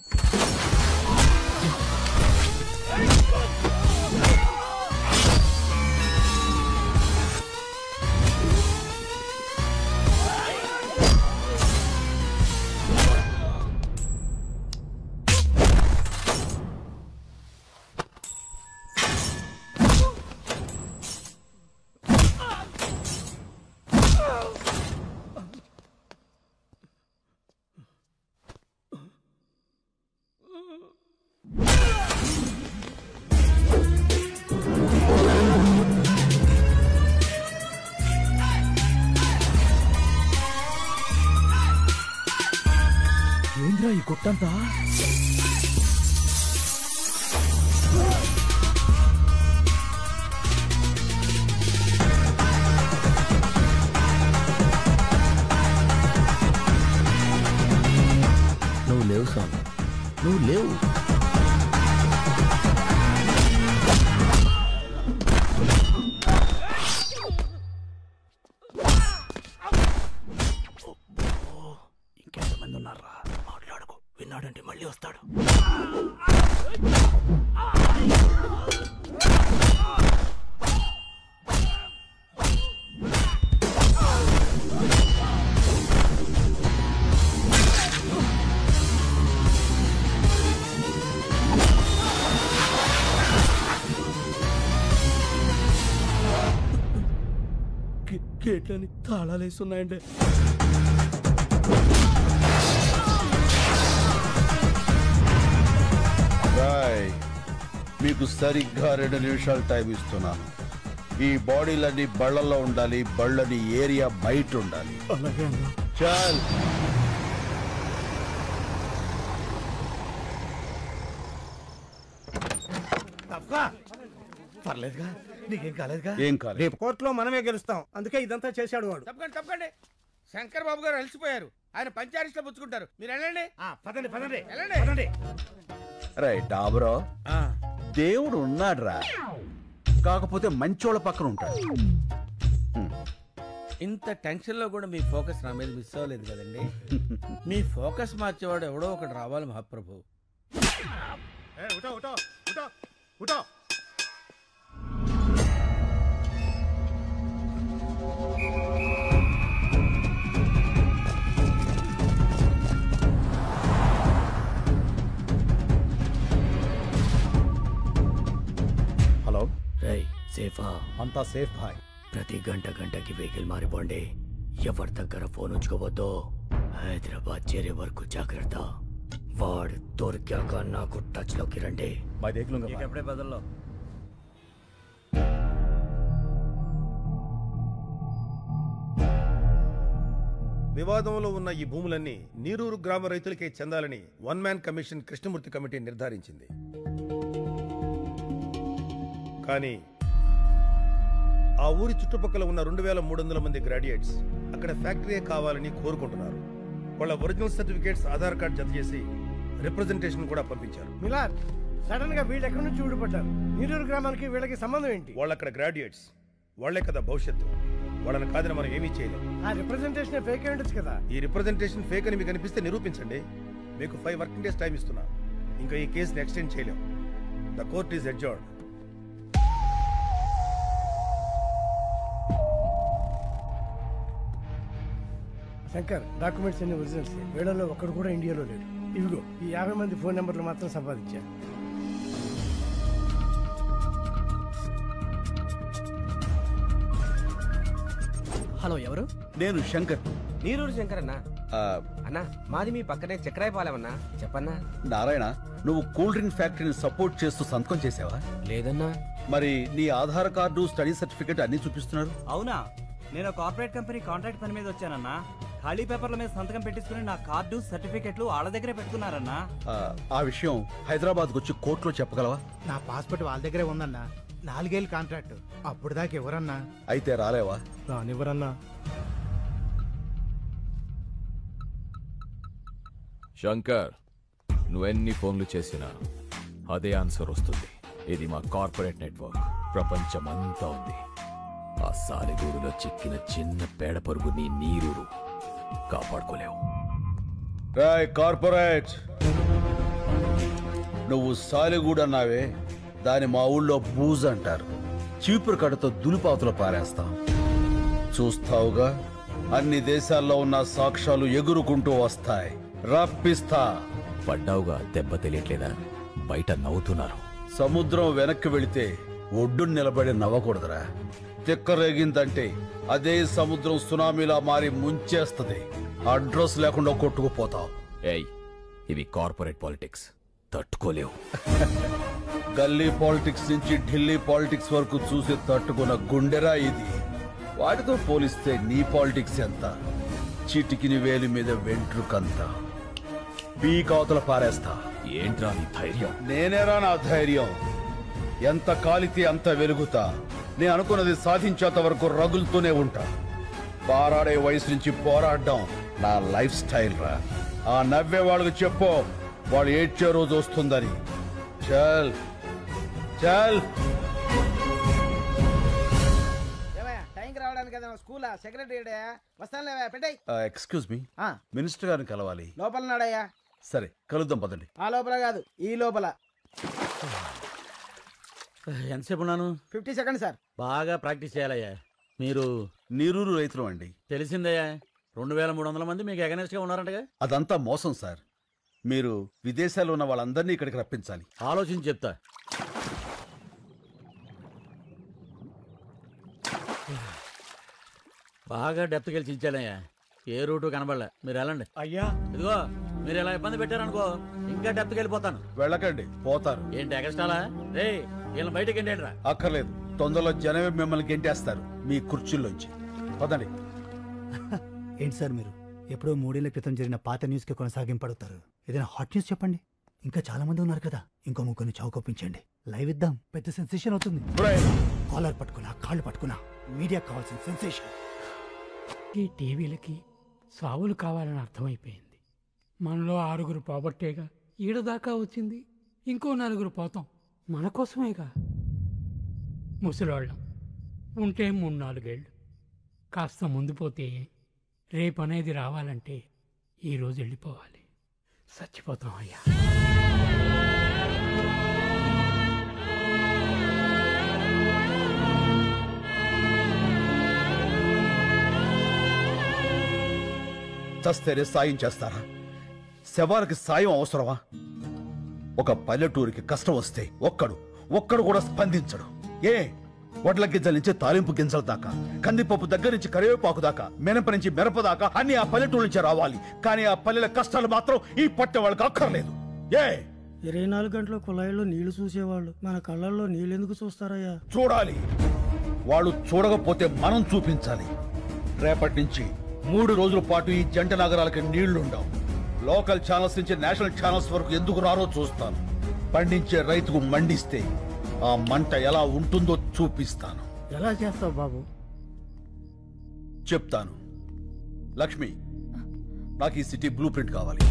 ఏంద్రా ఈ గుట్టంతా? నువ్వు లేవు స్వామి, నువ్వు లేవు. ఇంకెంతమంది ఉన్నారా? మాట్లాడుకో, విన్నాడంటే మళ్ళీ వస్తాడు. గేట్లని తాళాలేస్తున్నాయండి. మీకు సరిగ్గా 2 నిమిషాలు టైం ఇస్తున్నాను. ఈ బాడీలన్నీ బళ్ళల్లో ఉండాలి, బళ్ళని ఏరియా బయట ఉండాలి. అలాగే అన్నా. చాల్. పర్లేదుగా. నీకేం కాలేదుగా? ఏం కాలేదు. రేపు కోర్టులో మనమే గెలుస్తాం, అందుకే ఇదంతా చేశాడు వాడు. తప్పకండి శంకర్ బాబు గారు అలసిపోయారు, ఆయన పంచారిస్ట్లో పుచ్చుకుంటారు. మీరు వెళ్ళండి. పదండి వెళ్ళండి. రైట్ డాబరో, దేవుడు ఉన్నాడు రా, కాకపోతే మంచోళ్ళ పక్కన ఉంటాడు. ఇంత టెన్షన్ లో కూడా మీ ఫోకస్ నా మీద మిస్ అవ్వలేదు కదండి. మీ ఫోకస్ మార్చేవాడు ఎవడో ఒకటి రావాలి మహాప్రభు. హలో రై సేఫా? అంతా సేఫ్ భాయ్. ప్రతి గంటకి వెహికల్ మారిపోండి. ఎవరి దగ్గర ఫోన్ ఉంచుకోవద్దు. హైదరాబాద్ చేరే వరకు జాగ్రత్త. వాడు దొరికాక నాకు టచ్ లోకి రండి. ఎప్పుడే బదుల్లో వివాదంలో ఉన్న ఈ భూములన్నీ నీరూరు గ్రామ రైతులకే చెందాలని one man commission Krishnamurthy committee నిర్ధారించింది. కానీ ఆ ఊరి చుట్టుపక్కల ఉన్న 2300 మంది గ్రాడ్యుయేట్స్ అక్కడ ఫ్యాక్టరీ కావాలని కోరుకుంటున్నారు. వాళ్ళ ఒరిజినల్ సర్టిఫికేట్స్, ఆధార్ కార్డు జత చేసి రిప్రజెంటేషన్ కూడా పంపించారు. మిలాద్, సడన్ గా వీళ్ళు ఎక్కడి నుంచి ఊడిపడ్డారు? నీరూరు గ్రామానికి వీళ్ళకి సంబంధం ఏంటి? వాళ్ళు అక్కడ గ్రాడ్యుయేట్స్, వాళ్లే కదా భవిష్యత్తు. వాళ్ళని కాదని మనం ఏమీ చేయలేం. ఆ రిప్రజెంటేషన్ ఫేక్ అయి ఉండొచ్చు కదా. ఈ రిప్రజెంటేషన్ ఫేక్ అని మీకు అనిపిస్తే నిరూపించండి. మీకు 5 వర్కింగ్ డేస్ టైం ఇస్తున్నా. ఇంకా ఈ కేసుని ఎక్స్టెండ్ చేయలేం. The court is adjourned. Shankar, documents అన్ని ఒరిజినల్స్. వీళ్ళలో ఒక్కడు కూడా ఇండియాలో లేడు. ఇవిగో ఈ 50 మంది ఫోన్ నెంబర్లు మాత్రం సంపాదించారు. హలో, ఎవరు? నేను శంకర్. నీరూరు శంకర్ అన్నా. అన్నా, మాది మీ పక్కనే చక్రాయపాలెమన్నా. చెప్పన్నా. నారాయణ, నువ్వు కూల్ డ్రింక్ ఫ్యాక్టరీని సపోర్ట్ చేస్తూ సంతకం చేసావా? లేదన్నా. మరి నీ ఆధార్ కార్డు, స్టడీ సర్టిఫికేట్ అన్ని చూపిస్తున్నారు. అవునా? నేను కార్పొరేట్ కంపెనీ కాంట్రాక్ట్ పని మీద వచ్చానన్నా. ఖాళీ పేపర్ల మీద సంతకం పెట్టించుకుని నా కార్డు, సర్టిఫికెట్లు వాళ్ళ దగ్గరే పెట్టుకున్నారన్నా. ఆ విషయం హైదరాబాద్కు వచ్చి కోర్టులో చెప్పగలవా? నా పాస్పోర్ట్ వాళ్ళ దగ్గరే ఉందన్నా. 4 ఏళ్ళు కాంట్రాక్ట్, అప్పుడు దాకా ఎవరన్నా. అయితే రాలేవా? రానివ్వరన్నా. శంకర్, నువ్వెన్ని ఫోన్లు చేసినా అదే ఆన్సర్ వస్తుంది. ఇది మా కార్పొరేట్ నెట్వర్క్, ప్రపంచమంతా ఉంది. ఆ సాలెగూడులో చిక్కిన చిన్న పేడ పరుగు నీ నీరూరు కాపాడుకోలేవు. రాయ్ కార్పొరేట్, నువ్వు సాలిగూడు అన్నావే, దాని మా ఊళ్ళో బూజ్ అంటారు. చీపురు కడతో దులిపాతులు పారేస్తాం. చూస్తావుగా, అన్ని దేశాల్లో ఉన్న సాక్ష్యాలు ఎగురుకుంటూ వస్తాయి. రప్పిస్తా. పడ్డావుగా, దెబ్బ తెలియట్లేదా? బయట నవ్వుతున్నారు. సముద్రం వెనక్కి వెళితే ఒడ్డును నిలబడి నవ్వకూడదురా. తిక్కరేగిందంటే అదే సముద్రం సునామీలా మారి ముంచేస్తుంది. అడ్రస్ లేకుండా కొట్టుకుపోతావు. ఏయ్, ఇవి కార్పొరేట్ పాలిటిక్స్, తట్టుకోలేవు. గల్లీ పాలిటిక్స్ నుంచి ఢిల్లీ పాలిటిక్స్ వరకు చూసి తట్టుకున్న గుండెరా ఇది. వాటితో పోలిస్తే నీ పాలిటిక్స్ ఎంత? చిటికిని వేలి మీద వెంట్రుకంత. పీకావతల పారేస్తా. ఏంట్రా నీ ధైర్యం? నేనేరా నా ధైర్యం. ఎంత కాలితే అంత వెలుగుతా. నేను అనుకున్నది సాధించేంత వరకు రగులుతూనే ఉంటా. పారాడే వయసు నుంచి పోరాడడం నా లైఫ్ స్టైల్ రా. ఆ నవ్వే వాళ్ళకు చెప్పు, వాళ్ళు ఏడ్చే రోజు వస్తుందని. చల్ చల్. టైంకి రావడానికి కదా స్కూల్ సెక్రటరీ వస్తానులేవా, పెట్టాయి. ఎక్స్క్యూజ్ మీ, మినిస్టర్ గారిని కలవాలి. లోపల నాడయ్యా. సరే కలుద్దాం పదండి. ఆ లోపల కాదు, ఈ లోపల. ఎంతసేపు ఉన్నాను? 50 సెకండ్స్ సార్. బాగా ప్రాక్టీస్ చేయాలయ్యా. మీరు నీరూరు రైతులు అండి. తెలిసిందయ్యా. 2300 మంది మీకు అగెనెస్ట్ గా ఉన్నారంటగా? అదంతా మోసం సార్. మీరు విదేశాల్లో ఉన్న వాళ్ళందరినీ ఇక్కడికి రప్పించాలి. ఆలోచించి చెప్తా. బాగా డెప్త్ గెలిచి ఇచ్చానయ్యా. ఏ రూటు కనబడలే. మీరు వెళ్ళండి. అయ్యా, ఇదిగో మీరు ఇలా ఇబ్బంది పెట్టారనుకో, ఇంకా డెప్త్ వెళ్ళిపోతాను. వెళ్ళకండి, పోతారు. ఏంటి ఎగస్ట్రాలా? రే, వీళ్ళని బయటకి ఎండేంట్రా. అక్కర్లేదు, తొందరలో జనమే మిమ్మల్ని గెంటేస్తారు మీ కుర్చీల్లోంచి. పదండి. ఏంటి సార్ మీరు ఎప్పుడో 3 ఏళ్ల క్రితం జరిగిన పాత న్యూస్ కి కొనసాగింపడుతారు? ఏదైనా హాట్ న్యూస్ చెప్పండి. ఇంకా చాలా మంది ఉన్నారు కదా, ఇంకో ముగ్గురిని చౌకొప్పించండి. లైవ్ ఇద్దాం, పెద్ద సెన్సేషన్ అవుతుంది. కాలర్ పట్టుకున్నా, కాళ్ళు పట్టుకున్నా, మీడియా కావాల్సిన సెన్సేషన్. ఈ టీవీలకి సావులు కావాలని అర్థమైపోయింది. మనలో 6 పోబట్టేగా ఈడదాకా వచ్చింది. ఇంకో 4 పోతాం, మన కోసమేగా. ముసలోళ్ళం ఉంటే 3-4 ఏళ్ళు, కాస్త ముందు పోతే రేపు అనేది రావాలంటే ఈరోజు వెళ్ళిపోవాలి. చచ్చిపోతాం అయ్యా. చస్తేనే సాయం చేస్తారా? శవాలకి సాయం అవసరమా? ఒక పల్లెటూరికి కష్టం వస్తే ఒక్కడు కూడా స్పందించడు. ఏ వడ్ల గింజల నుంచి తాలింపు గింజల దాకా, కందిపప్పు దగ్గర నుంచి కరివేపాకు దాకా, మినప నుంచి మిరప దాకా అన్ని ఆ పల్లెటూరు నుంచి రావాలి. కానీ ఆ పల్లెల కష్టాలు మాత్రం ఈ పట్టె వాళ్ళకి అక్కర్లేదు. ఏ 24 గంటల కుళాయిలో నీళ్లు చూసేవాళ్ళు మన కళ్ళల్లో నీళ్ళెందుకు చూస్తారయ్యా? చూడాలి. వాళ్ళు చూడకపోతే మనం చూపించాలి. రేపటి నుంచి 3 రోజుల పాటు ఈ జంట నగరాలకి నీళ్లుండవు. లోకల్ ఛానల్స్ నుంచి నేషనల్ ఛానల్స్ వరకు ఎందుకు రారో చూస్తాను. పండించే రైతుకు మండిస్తే ఆ మంట ఎలా ఉంటుందో చూపిస్తాను. ఎలా చేస్తావు బాబు? చెప్తాను. లక్ష్మి, నాకు ఈ సిటీ బ్లూ ప్రింట్ కావాలి.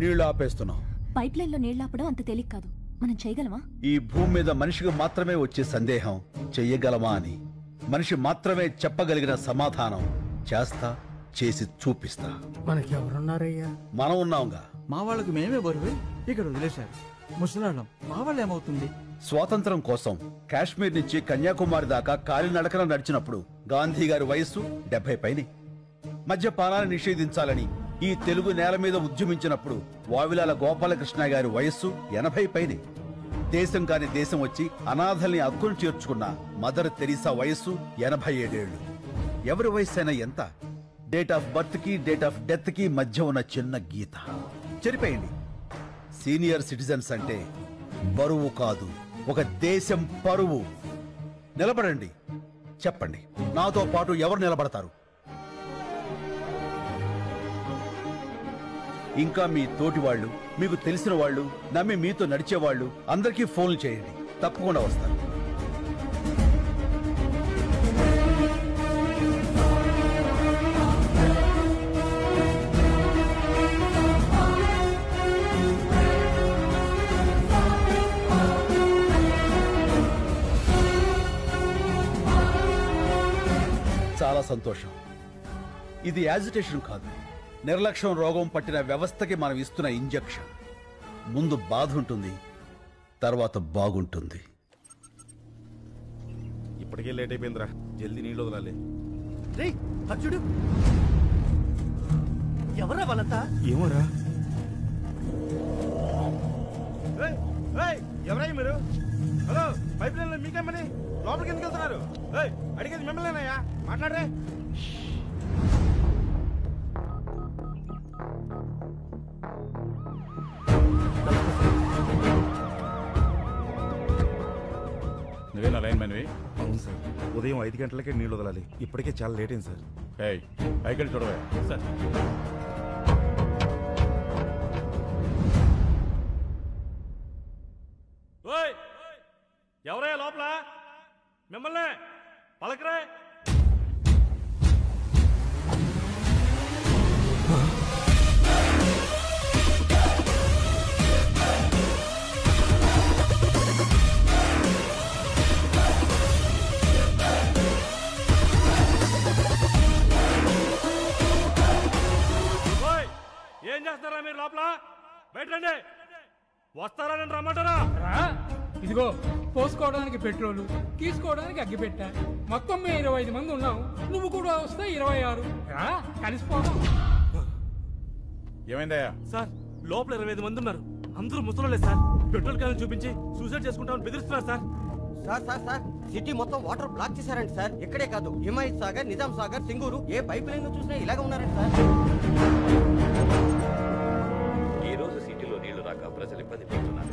నీళ్లు ఆపేస్తున్నాం. పైప్ లైన్ లో నీళ్లాపడం అంత తేలిక కాదు. మనం చేయగలమా? ఈ భూమి మీద మనిషికి మాత్రమే వచ్చే సందేహం చెయ్యగలమా అని. మనిషి మాత్రమే చెప్పగలిగిన సమాధానం చేస్తా, చేసి చూపిస్తా. మనకి ఎవరున్నారయ్యా? మనం ఉన్నాంగా. మా వాళ్ళకి మేమే బరువు ఇక్కడ వదిలేశారు. ముసలాళ్ళం మా వాళ్ళు ఏమవుతుంది? స్వాతంత్రం కోసం కాశ్మీర్ నుంచి కన్యాకుమారి దాకా కాలినడకన నడిచినప్పుడు గాంధీ గారి వయస్సు 70 పైనే. మద్యపానాన్ని నిషేధించాలని ఈ తెలుగు నేల మీద ఉద్యమించినప్పుడు వావిలాల గోపాలకృష్ణ గారి వయస్సు 80 పైనే. దేశం కాని దేశం వచ్చి అనాథల్ని అక్కును చేర్చుకున్న మదర్ తెరీసా వయస్సు 87 ఏళ్లు. ఎవరి వయస్సు అయినా ఎంత? డేట్ ఆఫ్ బర్త్ కి డేట్ ఆఫ్ డెత్ కి మధ్య ఉన్న చిన్న గీత చెరిపేయండి. సీనియర్ సిటిజన్స్ అంటే బరువు కాదు, ఒక దేశం పరువు. నిలబడండి, చెప్పండి, నాతో పాటు ఎవరు నిలబడతారు? ఇంకా మీ తోటి వాళ్ళు, మీకు తెలిసిన వాళ్ళు, నమ్మి మీతో నడిచేవాళ్ళు అందరికీ ఫోన్లు చేయండి, తప్పకుండా వస్తారు. చాలా సంతోషం. ఇది యాజిటేషన్ కాదు, నిర్లక్ష్యం రోగం పట్టిన వ్యవస్థకి మనం ఇస్తున్న ఇంజెక్షన్. ముందు బాధ ఉంటుంది, తర్వాత బాగుంటుంది. ఇప్పటికే లేట్ అయిపోయిందిరా, జల్దీ నీళ్ళు వదలాలి. అర్జుడు ఎవరా వాళ్ళంతా? ఏమోరా. ఎవరయ్య మీరు? హలో, పైప్ లైన్ లో మీకేమని లోపలికి ఎందుకు వెళ్తున్నారు? అడిగేది మిమ్మల్నేనయ్యా, మాట్లాడరే. నువ్వేనా లైన్ మ్యాన్వి? అవును సార్. ఉదయం 5 గంటలకే నీళ్ళు వదలాలి. ఇప్పటికే చాలా లేట్ అయింది సార్. పైకి చూడవా సార్. ఎవరయ్యా లోపల? మిమ్మల్ని పలకరే. ఏం చేస్తారా మీరు లోపల? బయట రండి. వస్తారా నేను రమ్మంటారా? ఇదిగో పోసుకోవడానికి పెట్రోలు, తీసుకోవడానికి అగ్గిపెట్ట. మొత్తం మేము 25 మంది ఉన్నాం. నువ్వు కూడా వస్తే 26. కలిసిపోదాం. ఏమైందయ్యా? సార్, లోపల 25 మంది ఉన్నారు. అందరూ ముసలోళ్ళే సార్. పెట్రోల్ క్యాన్ చూపించి సూసైడ్ చేసుకుంటామని బెదిరిస్తున్నారు sir. Sir sir sir city మొత్తం వాటర్ బ్లాక్ చేశారండి సార్. ఇక్కడే కాదు, హిమాయత్ సాగర్, నిజాం సాగర్, సింగూరు ఏ పైప్ లైన్ చూసినా ఇలాగే ఉన్నారండి సార్. ఈ రోజు సిటీలో నీళ్లు రాక ప్రజలు ఇబ్బంది పడుతున్నారు.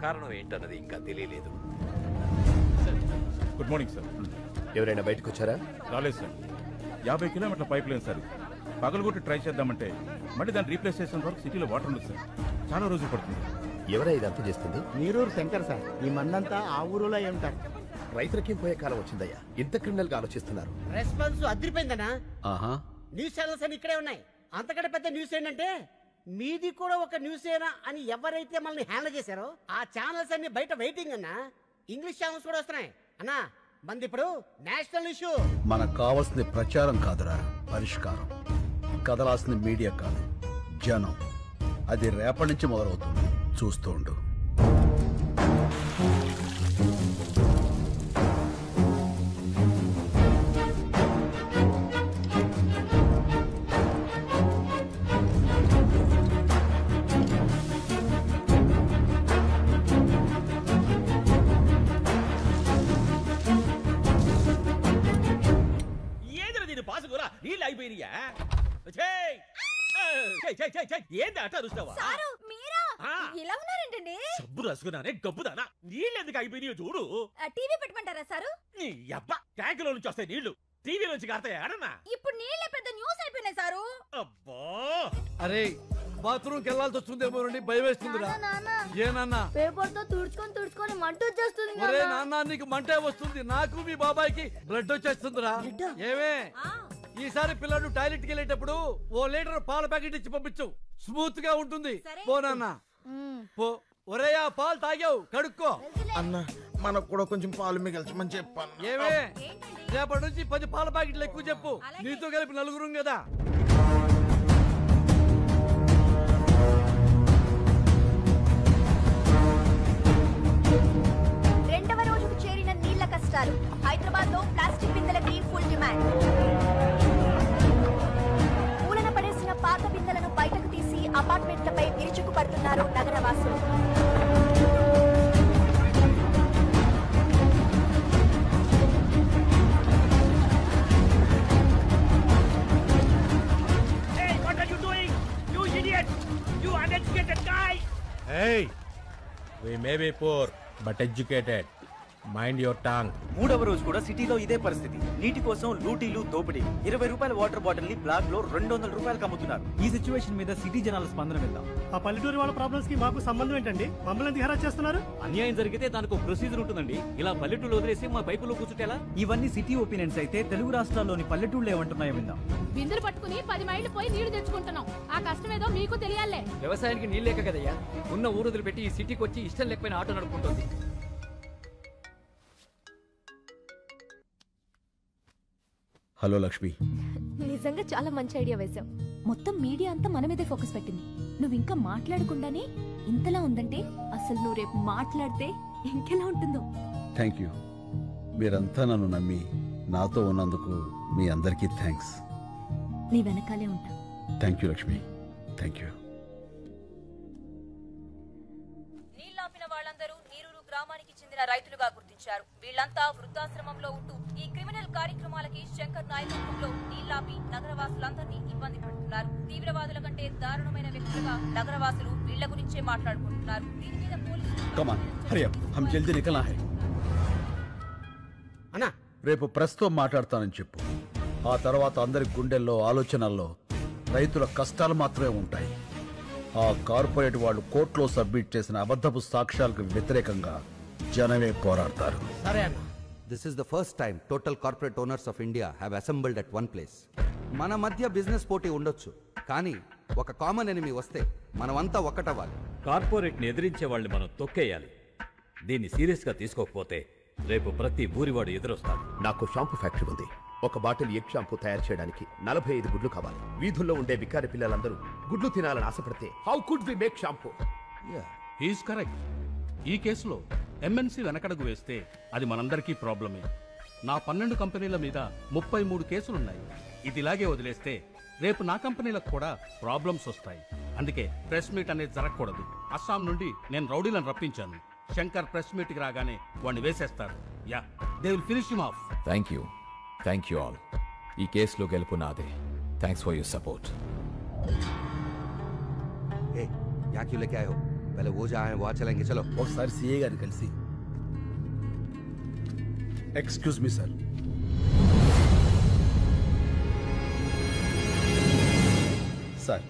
కారణం ఏంటన్నది ఇంకా తెలియలేదు. Good morning sir. ఎవరైనా బయటకు వచ్చారా? రాలేదు సార్. 50 కిలోమీటర్ల పైప్ లైన్ సార్. పగలగొట్టి ట్రై చేద్దామంటే మళ్ళీ దాన్ని రీప్లేస్ చేసిన వరకు సిటీలో వాటర్ ఉంది సార్. చాలా రోజులు పడుతుంది. ఎవరై ఇదంతా చేస్తుంది? నీరూరు శంకర్ సార్. ఈ మందంతా ఆ ఊరిలో ఉంటారు. రైతులకి పోయే కాలం వచ్చిందయ్యా. ఇంత క్రిమినల్ గా ఆలోచిస్తున్నారు. రెస్పాన్స్ అదిరిపోయిందనా? ఆహా, న్యూస్ ఛానల్స్ అని ఇక్కడే ఉన్నాయి. అంతకంటే పెద్ద న్యూస్ ఏంటంటే మీది కూడా ఒక న్యూస్ ఏనా అని ఎవరైతే మనల్ని హ్యాండిల్ చేశారో ఆ ఛానల్స్ అన్ని బయట వెయిటింగ్ అన్నా. ఇంగ్లీష్ ఛానల్స్ కూడా వస్తున్నాయి అన్నా. మంది ఇప్పుడు నేషనల్ ఇష్యూ. మనకు కావాల్సింది ప్రచారం కాదురా, పరిష్కారం. కదలాల్సింది మీడియా కాదు, జనం. అది రేపటి నుంచి మొదలవుతుంది. చూస్తూ ఉండు. నీళ్ళు అయిపోయినాయా? ఏంది అట్ట అరుస్తావా? ఎలా ఉన్నారంటండి? సబ్బు రసుకున్నానే గబ్బుదానా. నీళ్ళు ఎందుకు అయిపోయినాయో చూడు. టీవీ పెట్టమంటారా సారు? నీ అబ్బా, ట్యాంకులో నుంచి వస్తాయి నీళ్లు, టీవీ నుంచి కారుతాయి ఆడన్నా. ఇప్పుడు నీళ్ళే పెద్ద న్యూస్ అయిపోయినాయి సారు. అబ్బా, అరే బాత్రూమ్ కి వెళ్ళాల్సి వస్తుందేమో భయం వేస్తుందిరా. ఏ నాన్న? పేపర్ తో తుడుచుకొని మంట వచ్చేస్తుంది. ఒరే నాన్న, నీకు మంటే వస్తుంది, నాకు మీ బాబాయ్కి బ్లడ్ వచ్చేస్తుందిరా. ఏమే ఈసారి పిల్లలు టాయిలెట్ కి వెళ్ళేటప్పుడు 1 లీటర్ పాల ప్యాకెట్ ఇచ్చి పంపించు, స్మూత్ గా ఉంటుంది. పో నాన్న పో. ఒరే ఆ పాలు తాగావు, కడుక్కో. అన్న మనకు కూడా కొంచెం పాలు మిగల్చమని చెప్పాను. ఏమే రేపటి నుంచి 10 పాల ప్యాకెట్లు ఎక్కువ చెప్పు, నీతో కలిపి 4 కదా. రెండవ రోజుకు చేరిన నీళ్ల కష్టాలు. హైదరాబాద్ లో ప్లాస్టిక్ బిందెలకి ఫుల్ డిమాండ్. మూలన పడేసిన పాత బిందెలను బయటకు తీసి అపార్ట్మెంట్లపై విరుచుకు పడుతున్నారు నగరవాసులు. Hey, we may be poor but educated. Mind your Tang. 3వ రోజు కూడా సిటీలో ఇదే పరిస్థితి. నీటి కోసం లూటీలు, దోపిడీ. 20 రూపాయల వాటర్ బాటిల్ ని బ్లాక్ లో 200 రూపాయలకు అమ్ముతున్నారు. ఈ సిచ్యువేషన్ మీద సిటీ జనాల స్పందన విందాం. ఆ పల్లెటూరు వాళ్ళ ప్రాబ్లమ్స్ కి మాకు సంబంధం ఏంటండి? మమ్మల్ని ఎందుకు హెరాస్ చేస్తున్నారు? అన్యాయం జరిగితే దానికి ఒక ప్రొసీజర్ ఉంటుందండి. ఇలా పల్లెటూరు వదిలేసి మా పైపులో కూర్చుంటేలా? ఇవన్నీ సిటీ ఒపీనియన్స్ అయితే తెలుగు రాష్ట్రాల్లోని పల్లెటూళ్ళు ఏమంటున్నాయో విందాం. బిందులు పట్టుకుని 10 మైళ్ళు పోయి నీళ్లు తెచ్చుకుంటున్నాం. ఆ కష్టం ఏదో మీకు తెలియాలే. వ్యవసాయానికి నీళ్ళు లేక కదయ్యా ఉన్న ఊరు వదిలిపెట్టి ఈ సిటీకి వచ్చి ఇష్టం లేకపోయిన ఆటో నడుపుకుంటుంది. హలో లక్ష్మి. నిజంగా చాలా మంచి ఐడియా వేశావు. మొత్తం మీడియా అంతా మన మీదే ఫోకస్ పెట్టింది. నువ్వు ఇంకా మాట్లాడకుండానే ఇంతలా ఉందంటే అసలు నువ్వు రేపు మాట్లాడితే ఇంకెలా ఉంటుందో. Thank you. మీరంతా నన్ను నమ్మి నాతో ఉన్నందుకు మీ అందరికీ థ్యాంక్స్. నీ వెనకాలే ఉంటా. Thank you Lakshmi, thank you. నీళ్లాపిన వాళ్ళందరూ నీరూరు గ్రామానికి చెందిన రైతులుగా గుర్తించారు. వీళ్లంతా వృద్ధాశ్రమంలో ఉంటూ ఈ క్రిమినల్ కార్యక్రమాలకి శంకర్ నాయకత్వంలో నీళ్లాపి నగరవాసులందరినీ ఇబ్బంది పెడుతున్నారు. తీవ్రవాదుల కంటే దారుణమైన వ్యక్తులుగా నగరవాసులు వీళ్ల గురించే మాట్లాడుకుంటున్నారు. దీని మీద పోలీసులు రేపు ప్రెస్తో మాట్లాడతానని చెప్పు. ఆ తర్వాత అందరి గుండెల్లో ఆలోచనల్లో రైతుల కష్టాలు మాత్రమే ఉంటాయి. ఆ కార్పొరేట్ వాళ్ళు కోర్టులో సబ్మిట్ చేసిన అబద్ధపు సాక్ష్యాలకు వ్యతిరేకంగా జనమే పోరాడతారు. సరే అన్న. This is the first time total corporate owners of India have assembled at one place. మన మధ్య బిజినెస్ పోటీ ఉండొచ్చు, కానీ ఒక కామన్ ఎనిమీ వస్తే మనమంతా ఒక్కటవ్వాలి. కార్పొరేట్ని ఎదిరించే వాళ్ళని మనం తొక్కేయాలి. దీన్ని సీరియస్గా తీసుకోకపోతే రేపు ప్రతి ఊరివాడు ఎదురొస్తాడు. నాకు షాంపూ ఫ్యాక్టరీ ఉంది. ఒక బాటిల్ ఎగ్ షాంపూ తయారు చేయడానికి 45 గుడ్లు కావాలి. వీధుల్లో ఉండే బికారి పిల్లలందరూ గుడ్లు తినాలని ఆశపడితే how could we make shampoo? He's correct. ఈ కేసులో ఎంఎన్సీ వెనకడుగు వేస్తే అది మనందరికీ ప్రాబ్లమే. నా 12 కంపెనీల మీద 33 కేసులున్నాయి. ఇది ఇలాగే వదిలేస్తే రేపు నా కంపెనీలకు కూడా ప్రాబ్లమ్స్ వస్తాయి. అందుకే ప్రెస్ మీట్ అనేది జరగకూడదు. అస్సాం నుండి నేను రౌడీలను రప్పించాను. శంకర్ ప్రెస్ మీట్ కి రాగానే వాడిని వేసేస్తారు. Yeah, they will finish him of. Thank you all. ఈ కేసులో గెలుపు నాదే. Thanks for your support. यहाँ क्यों लेके आए हो? पहले वो जहाँ है वहाँ चलेंगे. चलो. ఒకసారి సిఏ గారిని కలిసి. Excuse me sir. సార్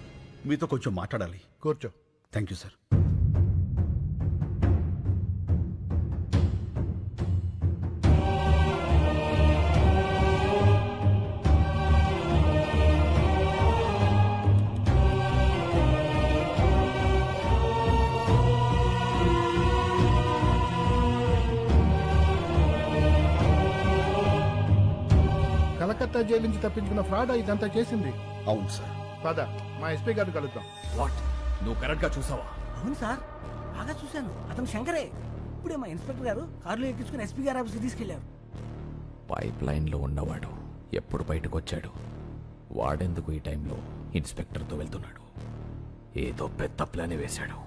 మీతో కొంచెం మాట్లాడాలి. కూర్చో. Thank you sir. Calcutta jail నుంచి తప్పించుకున్న ఫ్రాడ్ ఇదంతా చేసింది. అవును సార్. పద మా ఎస్పీ గారిని కలుద్దాం. వాట్? నువ్వు కరెక్ట్ గా చూసావా? అవును సార్, బాగా చూశాను. అతను శంకరే. ఇప్పుడే మా ఇన్స్పెక్టర్ గారు కారులో ఎక్కించుకుని ఎస్పీ గారి ఆఫీస్కి తీసుకెళ్లారు. పైప్ లైన్ లో ఉన్నవాడు ఎప్పుడు బయటకు వచ్చాడు? వాడెందుకు ఈ టైంలో ఇన్స్పెక్టర్తో వెళ్తున్నాడు? ఏదో పెద్ద ప్లాన్ వేశాడు.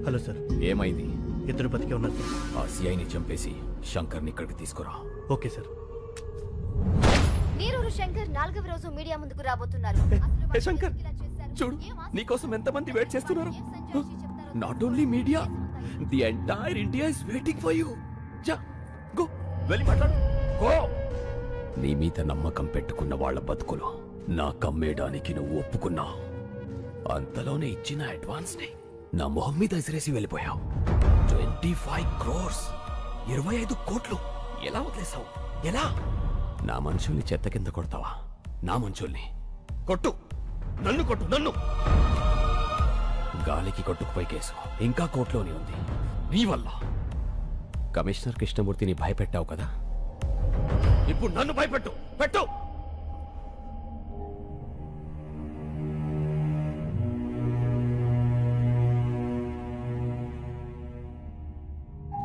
Hello sir. ఏమైంది? ఇద్దరు బతికే ఉన్నారు సార్. ఆ సిఐని చంపేసి శంకర్ని ఇక్కడికి తీసుకురా. Okay sir. నీరూరు శంకర్ 4వ రోజు మీడియా ముందుకు రాబోతున్నారు. శంకర్ చూడు, నీకోసం ఎంతమంది వెయిట్ చేస్తున్నారు. Not only media, the entire India is waiting for you. జా గో, వెళ్ళి మాట్లాడు. గో. నీ మీద నమ్మకం పెట్టుకున్న వాళ్ళ బతుకులు నాకు అమ్మేయడానికి నువ్వు ఒప్పుకున్నావు. అంతలోనే ఇచ్చిన అడ్వాన్స్ ని నా మొహం మీద ఎసిరేసి వెళ్ళిపోయావు. 25 crores, 25 కోట్లు ఎలా వదిలేసావు? ఎలా? నా మనుషుల్ని చెత్త కింద కొడతావా? నా మనుషుల్ని కొట్టు, నన్ను కొట్టు, నన్ను. గాలికి కొట్టుకుపోయి కేసు ఇంకా కోర్టులోనే ఉంది నీ వల్ల. కమిషనర్ కృష్ణమూర్తిని భయపెట్టావు కదా, ఇప్పుడు నన్ను భయపెట్టు. పెట్టు.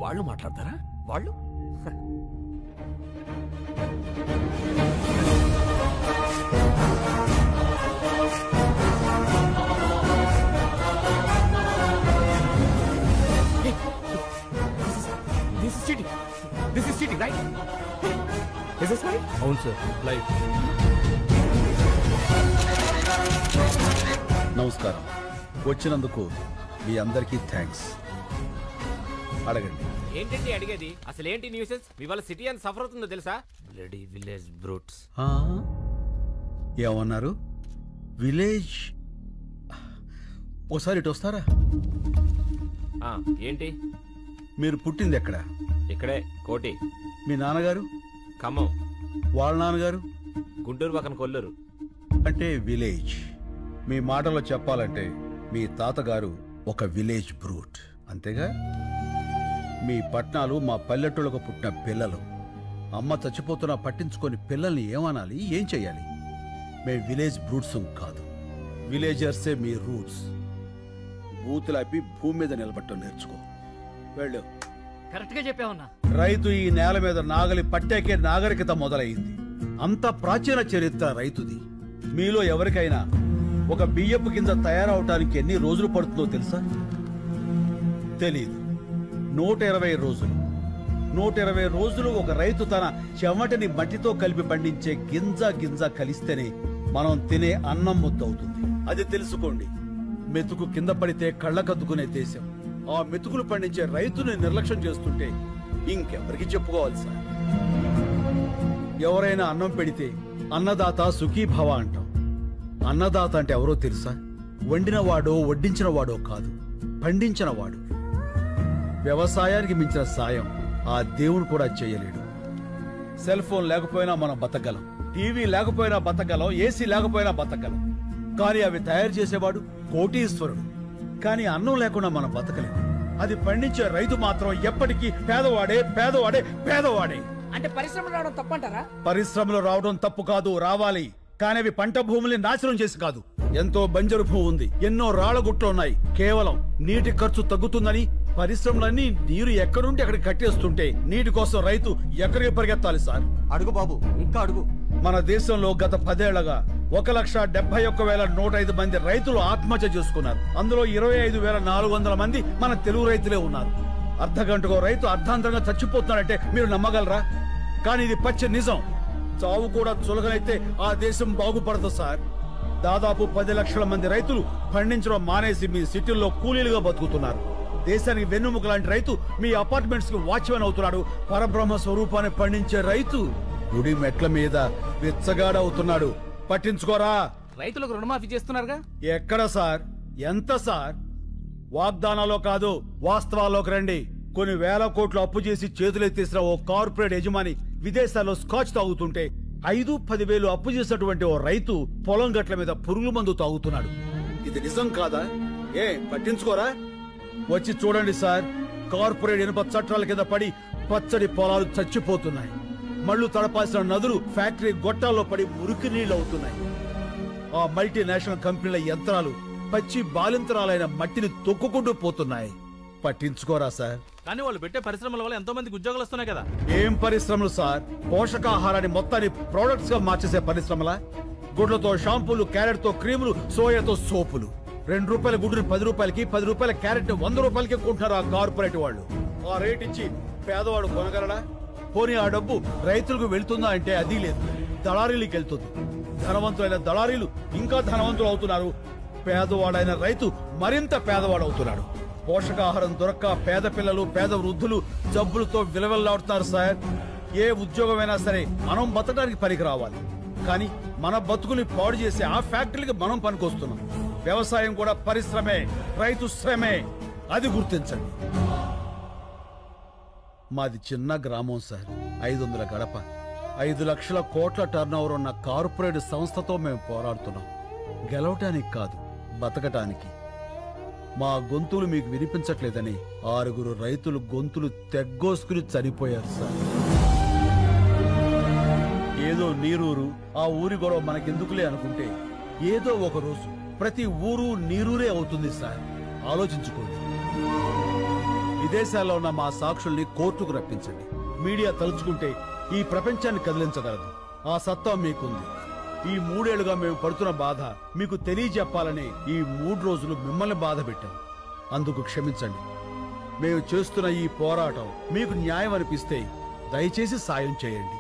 వాళ్ళు మాట్లాడతారా? వాళ్ళు This is cheating, right? Is this right? అవును సార్, లైవ్. నమస్కారం. వచ్చినందుకు మీ అందరికీ థ్యాంక్స్. అడగండి. ఏంటండి అడిగేది? అసలు ఏంటి న్యూసెన్స్? మీ వాళ్ళ సిటీ అని సఫర్ అవుతుందో తెలుసా? Bloody village brutes. ఏమన్నారు? విలేజ్? ఓసారి ఇటు వస్తారా? ఏంటి? మీరు పుట్టింది ఎక్కడ? ఇక్కడే, కోటి. మీ నాన్నగారు? ఖమ్మం. వాళ్ళ నాన్నగారు? గుంటూరు పక్కన కొల్లూరు. అంటే విలేజ్. మీ మాటలో చెప్పాలంటే మీ తాతగారు ఒక విలేజ్ బ్రూట్, అంతేగా? మీ పట్నాలు మా పల్లెటూళ్ళకు పుట్టిన పిల్లలు. అమ్మ చచ్చిపోతున్నా పట్టించుకొని పిల్లల్ని ఏమనాలి, ఏం చెయ్యాలి? మేము విలేజ్ బ్రూట్స్ కాదు, విలేజర్సే మీ రూట్స్. బూతులాపి భూమి మీద నిలబట్టం నేర్చుకో. వెళ్ళు. కరెక్ట్ గా చెప్పావన్నా. రైతు ఈ నేల మీద నాగలి పట్టాకే నాగరికత మొదలైంది. అంత ప్రాచీన చరిత్ర రైతుది. మీలో ఎవరికైనా ఒక బియ్యపు కింద తయారవటానికి ఎన్ని రోజులు పడుతుందో తెలుసా? తెలీదు. 120 రోజులు. 120 రోజులు ఒక రైతు తన చెమటని మట్టితో కలిపి పండించే గింజ గింజ కలిస్తేనే మనం తినే అన్నం ముద్దవుతుంది. అది తెలుసుకోండి. మెతుకు కింద పడితే కళ్ళకద్దుకునే దేశం. ఆ మెతుకులు పండించే రైతుని నిర్లక్ష్యం చేస్తుంటే ఇంకెవరికి చెప్పుకోవాలి సార్? ఎవరైనా అన్నం పెడితే అన్నదాత సుఖీభవ అంటాం. అన్నదాత అంటే ఎవరో తెలుసా? వండినవాడో వడ్డించినవాడో కాదు, పండించినవాడు. వ్యవసాయానికి మించిన సాయం ఆ దేవుడు కూడా చేయలేడు. సెల్ ఫోన్ లేకపోయినా మనం బతకగలం, టీవీ లేకపోయినా బతకగలం, ఏసీ లేకపోయినా బతకగలం. కానీ అవి తయారు చేసేవాడు కోటీశ్వరుడు. కానీ అన్నం లేకుండా మనం బతకలేము. అది పండించే రైతు మాత్రం ఎప్పటికీ పేదవాడే, పేదవాడే, పేదవాడే. అంటే పరిశ్రమలు రావడం తప్పంటారా? పరిశ్రమలు రావడం తప్పు కాదు, రావాలి. కానీ అవి పంట భూముల్ని నాశనం చేసి కాదు. ఎంతో బంజరు భూమి ఉంది, ఎన్నో రాళ్లగుట్లు ఉన్నాయి. కేవలం నీటి ఖర్చు తగ్గుతుందని పరిశ్రమలన్నీ నీరు ఎక్కడుంటే అక్కడికి కట్టేస్తుంటే నీటి కోసం రైతు ఎక్కడికి పరిగెత్తాలి సార్? అడుగు బాబు, ఇంకా అడుగు. మన దేశంలో గత 10 ఏళ్లగా 1,71,105 మంది రైతులు ఆత్మహత్య చేసుకున్నారు. అందులో 25,400 మంది మన తెలుగు రైతులే ఉన్నారు. అర్ధగంటకో రైతు అర్ధాంతరంగా చచ్చిపోతున్నాడంటే మీరు నమ్మగలరా? కానీ ఇది పచ్చి నిజం. చావు కూడా చులకనైతే ఆ దేశం బాగుపడదు సార్. దాదాపు 10 లక్షల మంది రైతులు పండించడం మానేసి మీ సిటీల్లో కూలీలుగా బతుకుతున్నారు. దేశానికి వెన్నుముక లాంటి రైతు మీ అపార్ట్మెంట్స్ కి వాచ్మెన్ అవుతున్నాడు. పరబ్రహ్మ స్వరూపాన్ని పండించే రైతు గుడి మెట్ల మీద విచ్చగాడవుతున్నాడు. పట్టించుకోరా? రైతులకు రుణమాఫీ చేస్తున్నారుగా. ఎక్కడ సార్? ఎంత సార్? వాగ్దానాల్లో కాదు, వాస్తవాల్లోకి రండి. కొన్ని వేల కోట్లు అప్పు చేసి చేతులెత్తేసిన ఓ కార్పొరేట్ యజమాని విదేశాల్లో స్కాచ్ తాగుతుంటే 5-10 వేలు అప్పు చేసినటువంటి ఓ రైతు పొలం గట్ల మీద పురుగుల మందు తాగుతున్నాడు. ఇది నిజం కాదా? పట్టించుకోరా? వచ్చి చూడండి సార్. కార్పొరేట్ ఇనుప చట్టాల కింద పడి పచ్చడి పొలాలు చచ్చిపోతున్నాయి. మళ్లు తడపాల్సిన నదులు ఫ్యాక్టరీ గొట్టాల్లో పడి మురికి నీళ్లు అవుతున్నాయి. ఆ మల్టీనేషనల్ కంపెనీల యంత్రాలు పచ్చి బాలింతరాలైన మట్టిని తొక్కుకుంటూ పోతున్నాయి. పట్టించుకోరా సార్? కానీ వాళ్ళు పెట్టే పరిశ్రమల వల్ల ఎంతో మందికి ఉద్యోగాలు వస్తున్నాయి కదా. ఏం పరిశ్రమలు సార్? పోషకాహారాన్ని మొత్తాన్ని ప్రొడక్ట్స్ గా మార్చేసే పరిశ్రమలా? గుడ్లతో షాంపూలు, క్యారెట్ తో క్రీములు, సోయాతో సోపులు. 2 రూపాయల గుడ్డుని 10 రూపాయలకి, 10 రూపాయల క్యారెట్ 100 రూపాయలకి కొంటున్నారు ఆ కార్పొరేట్ వాళ్ళు. ఆ రేట్ ఇచ్చి పేదవాడు కొనగలడా? పోనీ ఆ డబ్బు రైతులకు వెళ్తుందా అంటే అది లేదు, దళారీలకు వెళ్తుంది. ధనవంతులైన దళారీలు ఇంకా ధనవంతులు అవుతున్నారు. పేదవాడైన రైతు మరింత పేదవాడు అవుతున్నాడు. పోషకాహారం దొరక్క పేద పిల్లలు, పేద వృద్ధులు జబ్బులతో విలవెల్లాడుతున్నారు సార్. ఏ ఉద్యోగమైనా సరే మనం బతకడానికి పనికి రావాలి. కానీ మన బతుకుని పాడు చేసి ఆ ఫ్యాక్టరీకి మనం పనికొస్తున్నాం. వ్యవసాయం కూడా పరిశ్రమే, రైతు శ్రమే. అది గుర్తించండి. మాది చిన్న గ్రామం సార్. 500 గడప, 5 లక్షల కోట్ల టర్నోవర్ ఉన్న కార్పొరేట్ సంస్థతో మేము పోరాడుతున్నాం. గెలవటానికి కాదు, బతకటానికి. మా గొంతులు మీకు వినిపించట్లేదని 6 రైతులు గొంతులు తెగ్గోసుకుని చనిపోయారు సార్. ఏదో నీరూరు, ఆ ఊరి గొడవ మనకెందుకులే అనుకుంటే ఏదో ఒక రోజు ప్రతి ఊరు నీరూరే అవుతుంది సార్. ఆలోచించుకోండి. విదేశాల్లో ఉన్న మా సాక్షుల్ని కోర్టుకు రప్పించండి. మీడియా తలుచుకుంటే ఈ ప్రపంచాన్ని కదిలించగలదు. ఆ సత్తా మీకుంది. ఈ 3 ఏళ్లుగా మేము పడుతున్న బాధ మీకు తెలియజెప్పాలని ఈ 3 రోజులు మిమ్మల్ని బాధ పెట్టాం. అందుకు క్షమించండి. మేము చేస్తున్న ఈ పోరాటం మీకు న్యాయం అనిపిస్తే దయచేసి సాయం చేయండి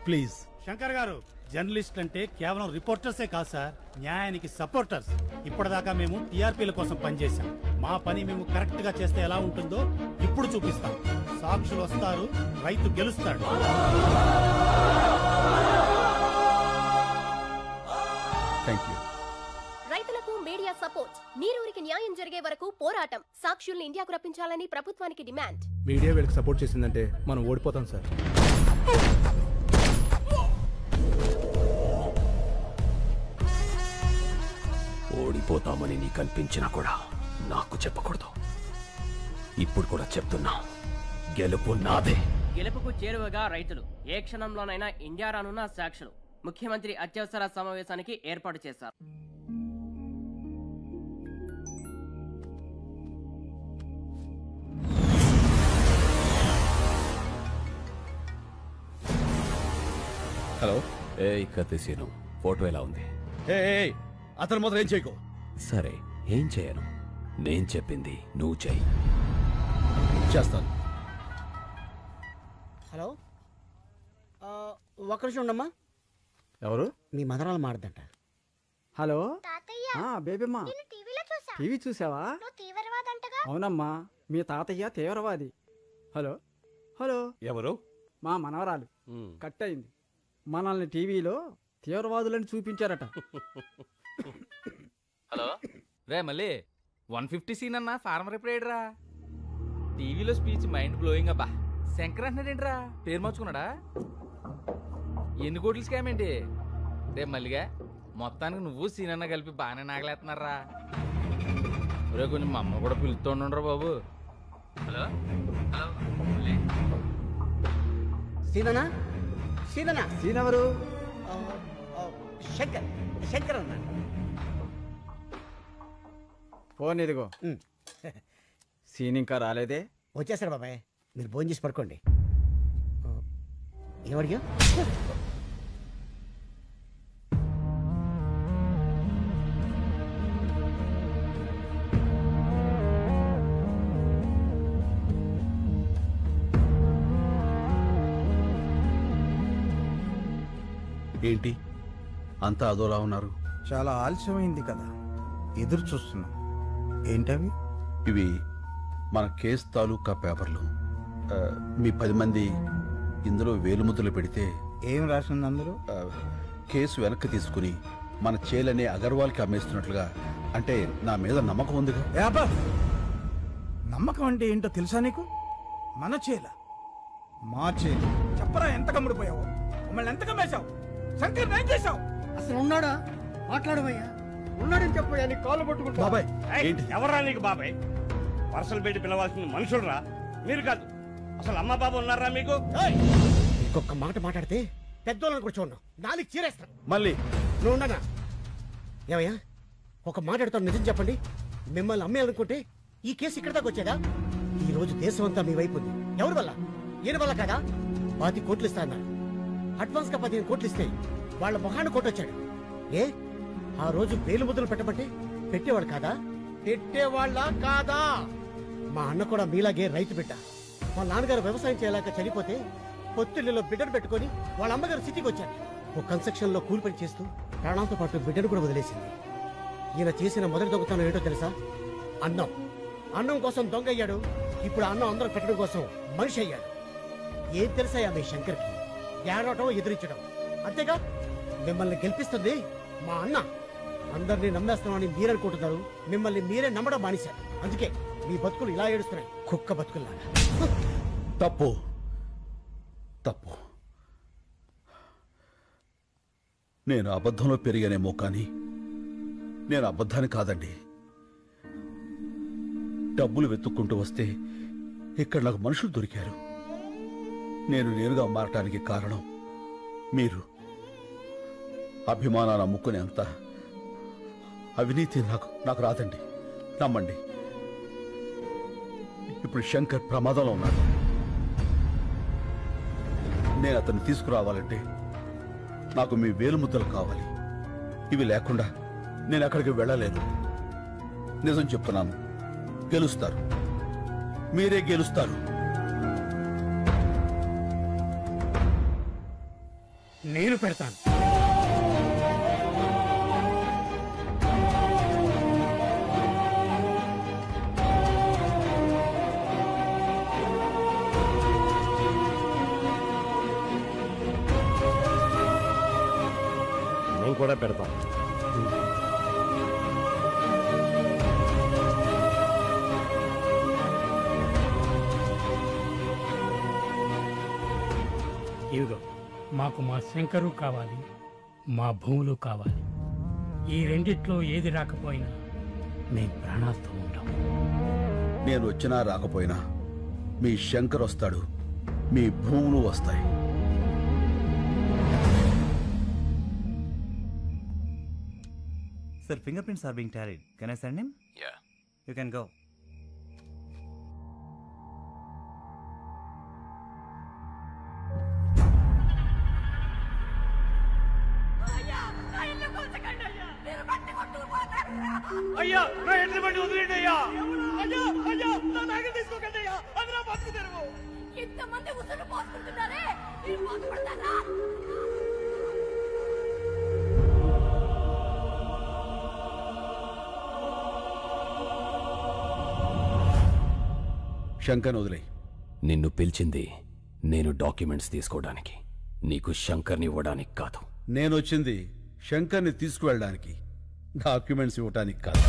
ప్లీజ్. శంకర్ గారు, జర్నలిస్ట్ అంటే కేవలం రిపోర్టర్సే కాదు సార్, న్యాయానికి సపోర్టర్స్. ఇప్పటిదాకా మేము టీఆర్పీల కోసం పనిచేశాం. మా పని మేము కరెక్ట్ గా చేస్తే ఎలా ఉంటుందో ఇప్పుడు చూపిస్తాం. సాక్షులు వస్తారు, రైతు గెలుస్తాడు. రైతులకు మీడియా సపోర్ట్. నీరూరికి న్యాయం జరిగే వరకు పోరాటం. సాక్షుల్ని ఇండియాకు రప్పించాలని ప్రభుత్వానికి డిమాండ్. మీడియా వీళ్ళకి సపోర్ట్ చేసిందంటే మనం ఓడిపోతాం సార్. ఓడిపోతామని నీకు అనిపించినా కూడా నాకు చెప్పకూడదు. ఇప్పుడు కూడా చెప్తున్నా, గెలుపు నాదే. గెలుపుకు చేరువగా రైతులు. ఏ క్షణంలోనైనా ఇండియా రానున్న సాక్షులు. ముఖ్యమంత్రి అత్యవసర సమావేశానికి ఏర్పాటు చేశారు. హలో. కత్తిసీను, ఫోటో ఎలా ఉంది? అతను మాత్రం ఏం చేయకు. సరే, ఏం చేయను. నేను చెప్పింది నువ్వు చెయ్యి. చేస్తాను. హలో, ఒక్క నిమిషం ఉండమ్మా. ఎవరు? మీ మదరాలు మాడదంట. హలో బేబమ్మా, టీవీ చూసావా? అవునమ్మా, మీ తాతయ్య తీవ్రవాది. Hello hello. ఎవరు? మా మనవరాలు కట్ అయింది. మనల్ని టీవీలో తీవ్రవాదులని చూపించారట. హలో రే మళ్ళీ 150 సీన్ అన్న ఫార్మర్ ఎప్పుడేడ్రా? టీవీలో స్పీచ్ మైండ్ బ్లోయింగ్ అబ్బా. శంకర్ అంటున్నాడేంట్రా? పేరు మార్చుకున్నాడా? ఎన్ని కోట్లు స్కామ్ ఏంటి రే మల్లిగా? మొత్తానికి నువ్వు సీన్ అన్న కలిపి బాగానే నాగలేస్తున్నారా? రే కొంచెం మా అమ్మ కూడా పిలుస్తుండ్రా బాబు. Hello hello. సీననా? సీననా? సీనెవరు? శంకర్ శంకర్ అన్న. ఫోన్ ఇదిగో. సీన్ ఇంకా రాలేదే? వచ్చేసారు బాబాయ్, మీరు భోజనం చేసి పడుకోండి. ఏమడిగా? ఏంటి అంతా అదోలా ఉన్నారు? చాలా ఆలస్యమైంది కదా, ఎదురు చూస్తున్నాం. ఏంటవి? ఇవి మన కేసు తాలూకా పేపర్లు. మీ 10 మంది ఇందులో వేలుముద్రలు పెడితే ఏం రాసింది అందులో? కేసు వెనక్కి తీసుకుని మన చేలనే అగర్వాల్కి అమ్మేస్తున్నట్లుగా. అంటే నా మీద నమ్మకం ఉందిగా. నమ్మకం అంటే ఏంటో తెలుసా నీకు? మన చేల, మా చేల. చెప్పరా ఎంత కమ్ముడిపోయావు, మమ్మల్ని ఎంత కమ్మేశావు, శంకర్ ఏం చేశావు? అసలు ఉన్నాడా? మాట్లాడవయ్యా. ఉన్నాడని చెప్పయ్యా, నీ కాళ్ళు పట్టుకుంటా. బాబాయ్ ఎవరా నీకు బాబాయ్? వరుసలు పెట్టి పిలవాల్సిన మనుషులరా మీరు కాదు. అసలు అమ్మ బాబు ఉన్నారా మీకు? ఇంకొక మాట మాట్లాడితే పెద్దోళ్ళని కూడా చూడను, నాలుగు చీరేస్తాను. మళ్ళీ నువ్వు ఉండనా? ఏమయ్యా, ఒక మాట్లాడుతాను, నిజం చెప్పండి. మిమ్మల్ని అమ్మేయాలనుకుంటే ఈ కేసు ఇక్కడ దాకా వచ్చేదా? ఈ రోజు దేశం అంతా మీ వైపు ఉంది. ఎవరి వల్ల? ఈయన వల్ల కదా. 10 కోట్లు ఇస్తా అన్నారు. అడ్వాన్స్ గా 15 కోట్లు ఇస్తే వాళ్ళ మొహాన్ని కొట్టొచ్చాడు. ఏ ఆ రోజు వేలు ముద్రలు పెట్టమంటే పెట్టేవాడు కాదా? పెట్టేవాళ్ళ కాదా? మా అన్న కూడా మీలాగే రైతు బిడ్డ. మా నాన్నగారు వ్యవసాయం చేయలేక చనిపోతే పొత్తిళ్లలో బిడ్డను పెట్టుకుని వాళ్ళ అమ్మగారు సిటీకి వచ్చారు. ఓ కన్స్ట్రక్షన్ లో కూలి పని చేస్తూ ప్రాణాలతో పాటు బిడ్డను కూడా వదిలేసింది. ఈయన చేసిన మొదటి దొంగతనం ఏంటో తెలుసా? అన్నం. అన్నం కోసం దొంగ అయ్యాడు. ఇప్పుడు అన్నం అందరూ పెట్టడం కోసం మనిషి అయ్యాడు. ఏం తెలుసాయా మీ శంకర్కి? ఏడవటం, ఎదిరించడం అంతేగా. మిమ్మల్ని గెలిపిస్తుంది మా అన్న. అందరినీ నమ్మేస్తామని మీరనుకుంటున్నారు, మిమ్మల్ని మీరే నమ్మడం మానేశారు. అందుకే మీ బతుకులు ఇలా ఏడుస్తున్నాయి, కుక్క బతుకుల్లాగా. తప్పు తప్పు. నేను అబద్ధంలో పెరిగానేమో కానీ నేను అబద్ధాన్ని కాదండి. డబ్బులు వెతుక్కుంటూ వస్తే ఇక్కడ నాకు మనుషులు దొరికారు. నేనుగా మారటానికి కారణం మీరు. అభిమానాన్ని అమ్ముకునేంత అవినీతి నాకు రాదండి, నమ్మండి. ఇప్పుడు శంకర్ ప్రమాదంలో ఉన్నాడు. నేను అతన్ని తీసుకురావాలంటే నాకు మీ వేలుముద్దలు కావాలి. ఇవి లేకుండా నేను అక్కడికి వెళ్ళలేను. నిజం చెప్తున్నాను, గెలుస్తారు, మీరే గెలుస్తారు. నేను పెడతాను. మేము కూడా పెడతాం. ఇదిగో, మాకు మా శంకరు కావాలి, మా భూములు కావాలి. ఈ రెండిట్లో ఏది రాకపోయినా మేము ప్రాణాలతో ఉంటాం. నేను వచ్చినా రాకపోయినా మీ శంకర్ వస్తాడు, మీ భూములు వస్తాయి. Sir, fingerprints are being tallied. Can I send him? Yeah. You can go. అయ్యా, నా ఎడ్ల బండి వదిలేండి అయ్యా. అయ్యా అయ్యా, నా నాగలు తీసుకోకండి అయ్యా. అది నా బతుకు తెరువు. ఇంతమంది ఉసురు పోసుకుంటున్నారే, మీరు బాధపడతారా? శంకర్ వదిలే. నిన్ను పిలిచింది నేను డాక్యుమెంట్స్ తీసుకోవడానికి, నీకు శంకర్ని ఇవ్వడానికి కాదు. నేను వచ్చింది శంకర్ని తీసుకువెళ్ళడానికి, డాక్యుమెంట్స్ ఇవ్వడానికి కాదు.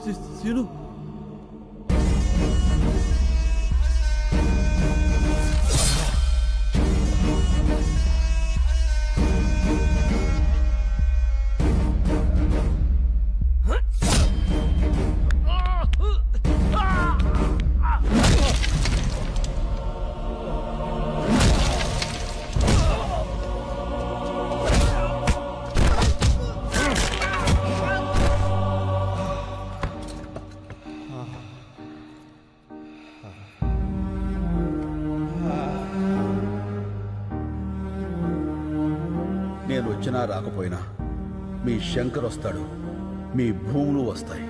సీను నేను వచ్చినా రాకపోయినా మీ శంకర్ వస్తాడు, మీ భూములు వస్తాయి.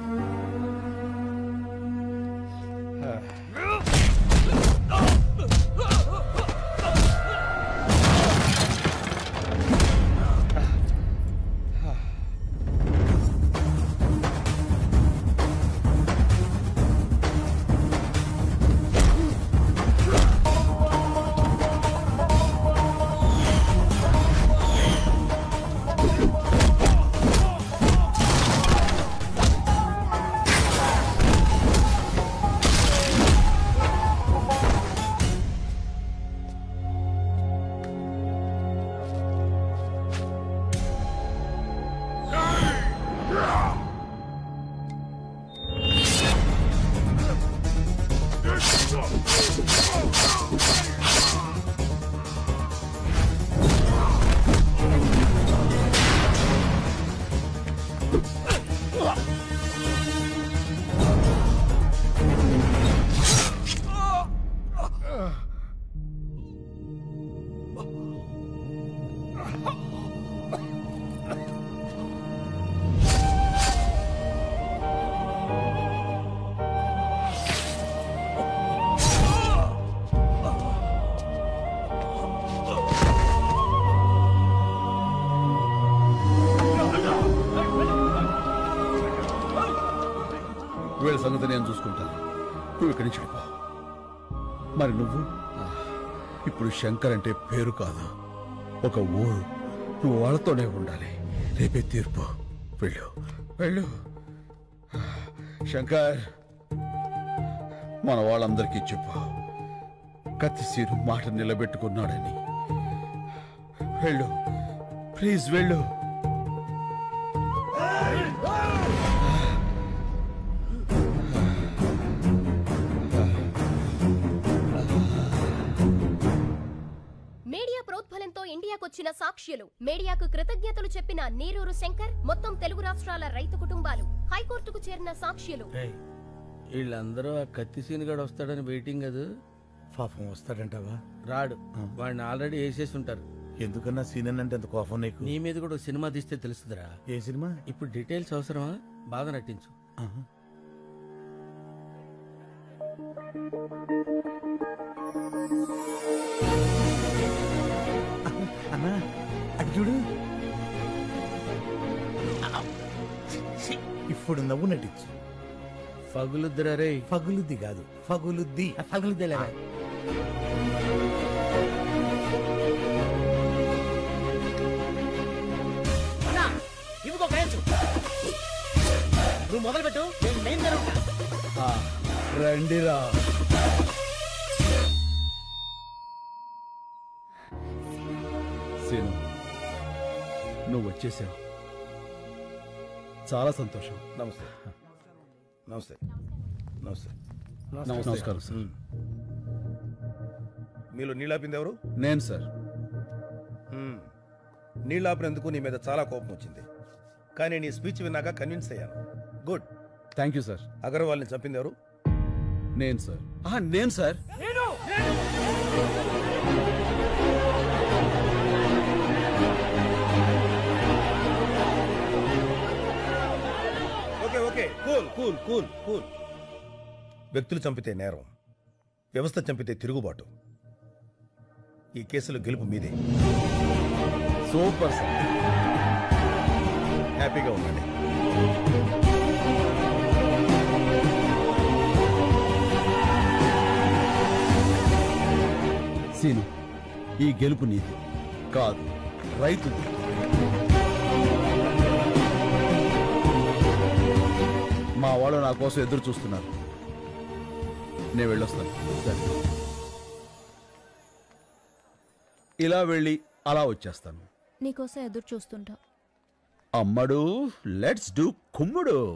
వీళ్ళ సంగతి నేను చూసుకుంటాను, నువ్వు ఇక్కడి నుంచి వెళ్ళిపో. మరి నువ్వు ఇప్పుడు శంకర్ అంటే పేరు కాదు, ఒక ఊరు. నువ్వు వాళ్ళతోనే ఉండాలి. రేపే తీర్పు. వెళ్ళు వెళ్ళు. శంకర్, మన వాళ్ళందరికీ చెప్పు, కత్తిసీరు మాట నిలబెట్టుకున్నాడని. వెళ్ళు ప్లీజ్, వెళ్ళు. మీడియా ప్రోద్బలంతో ఇండియాకొచ్చిన సాక్ష్యాలు, మీడియాకు కృతజ్ఞతలు చెప్పిన నీరూరు శంకర్, మొత్తం తెలుగు రాష్ట్రాల రైతు కుటుంబాలు, హైకోర్టుకు చేరిన సాక్ష్యాలు. వీళ్ళందరూ ఆ కత్తిసీనుగాడు వస్తాడని వెయిటింగ్ కదా. పాపం వస్తాడంటావా? రాడు, వాడిని ఆల్రెడీ వేసేసి ఉంటారు. ఎందుకన్నా సీన్ అంటే అంత కోపం నీకు? నీ మీద కూడా సినిమా తీస్తే తెలుస్తుందిరా. ఏ సినిమా? ఇప్పుడు డీటెయిల్స్ అవసరమా? బాగా నటించు. అన్నా అది చూడు, ఇప్పుడు నవ్వు నటించు. ఫగులుద్దిరా రే. ఫగులుద్ది కాదు, ఫగులుద్ది. ఫగులుద్దిలేరా. ఇవిగో గ్రేచు, నువ్వు మొదలు పెట్టు, నేను మెయిన్ జరుగుతా. రండిరా. సీను, నువ్వు వచ్చేసావు, చాలా సంతోషం. నమస్తే నమస్తే నమస్తే. నమస్కారం సార్. మీలో నీళ్ళాపింది ఎవరు? నేను సార్. నీళ్ళాపినందుకు నీ మీద చాలా కోపం వచ్చింది, కానీ నీ స్పీచ్ విన్నాక కన్విన్స్ అయ్యాను. గుడ్. Thank you sir. అగర్వాల్ని చంపింది ఎవరు? నేను సార్. నేను sir. Okay okay, cool cool cool cool. వ్యక్తులు చంపితే నేరం, వ్యవస్థ చంపితే తిరుగుబాటు. ఈ కేసులో గెలుపు మీదే. Super sir. హ్యాపీగా ఉండండి. సీను, ఈ గెలుపు నీది కాదు, రైతుది. మా వాళ్ళు నా కోసం ఎదురు చూస్తున్నారు. నేను వెళ్ళొస్తాను. సరే, ఇలా వెళ్ళి అలా వచ్చేస్తాను. నీకోసం ఎదురు చూస్తుంటా. అమ్మడు, లెట్స్ డూ కుమ్ముడు.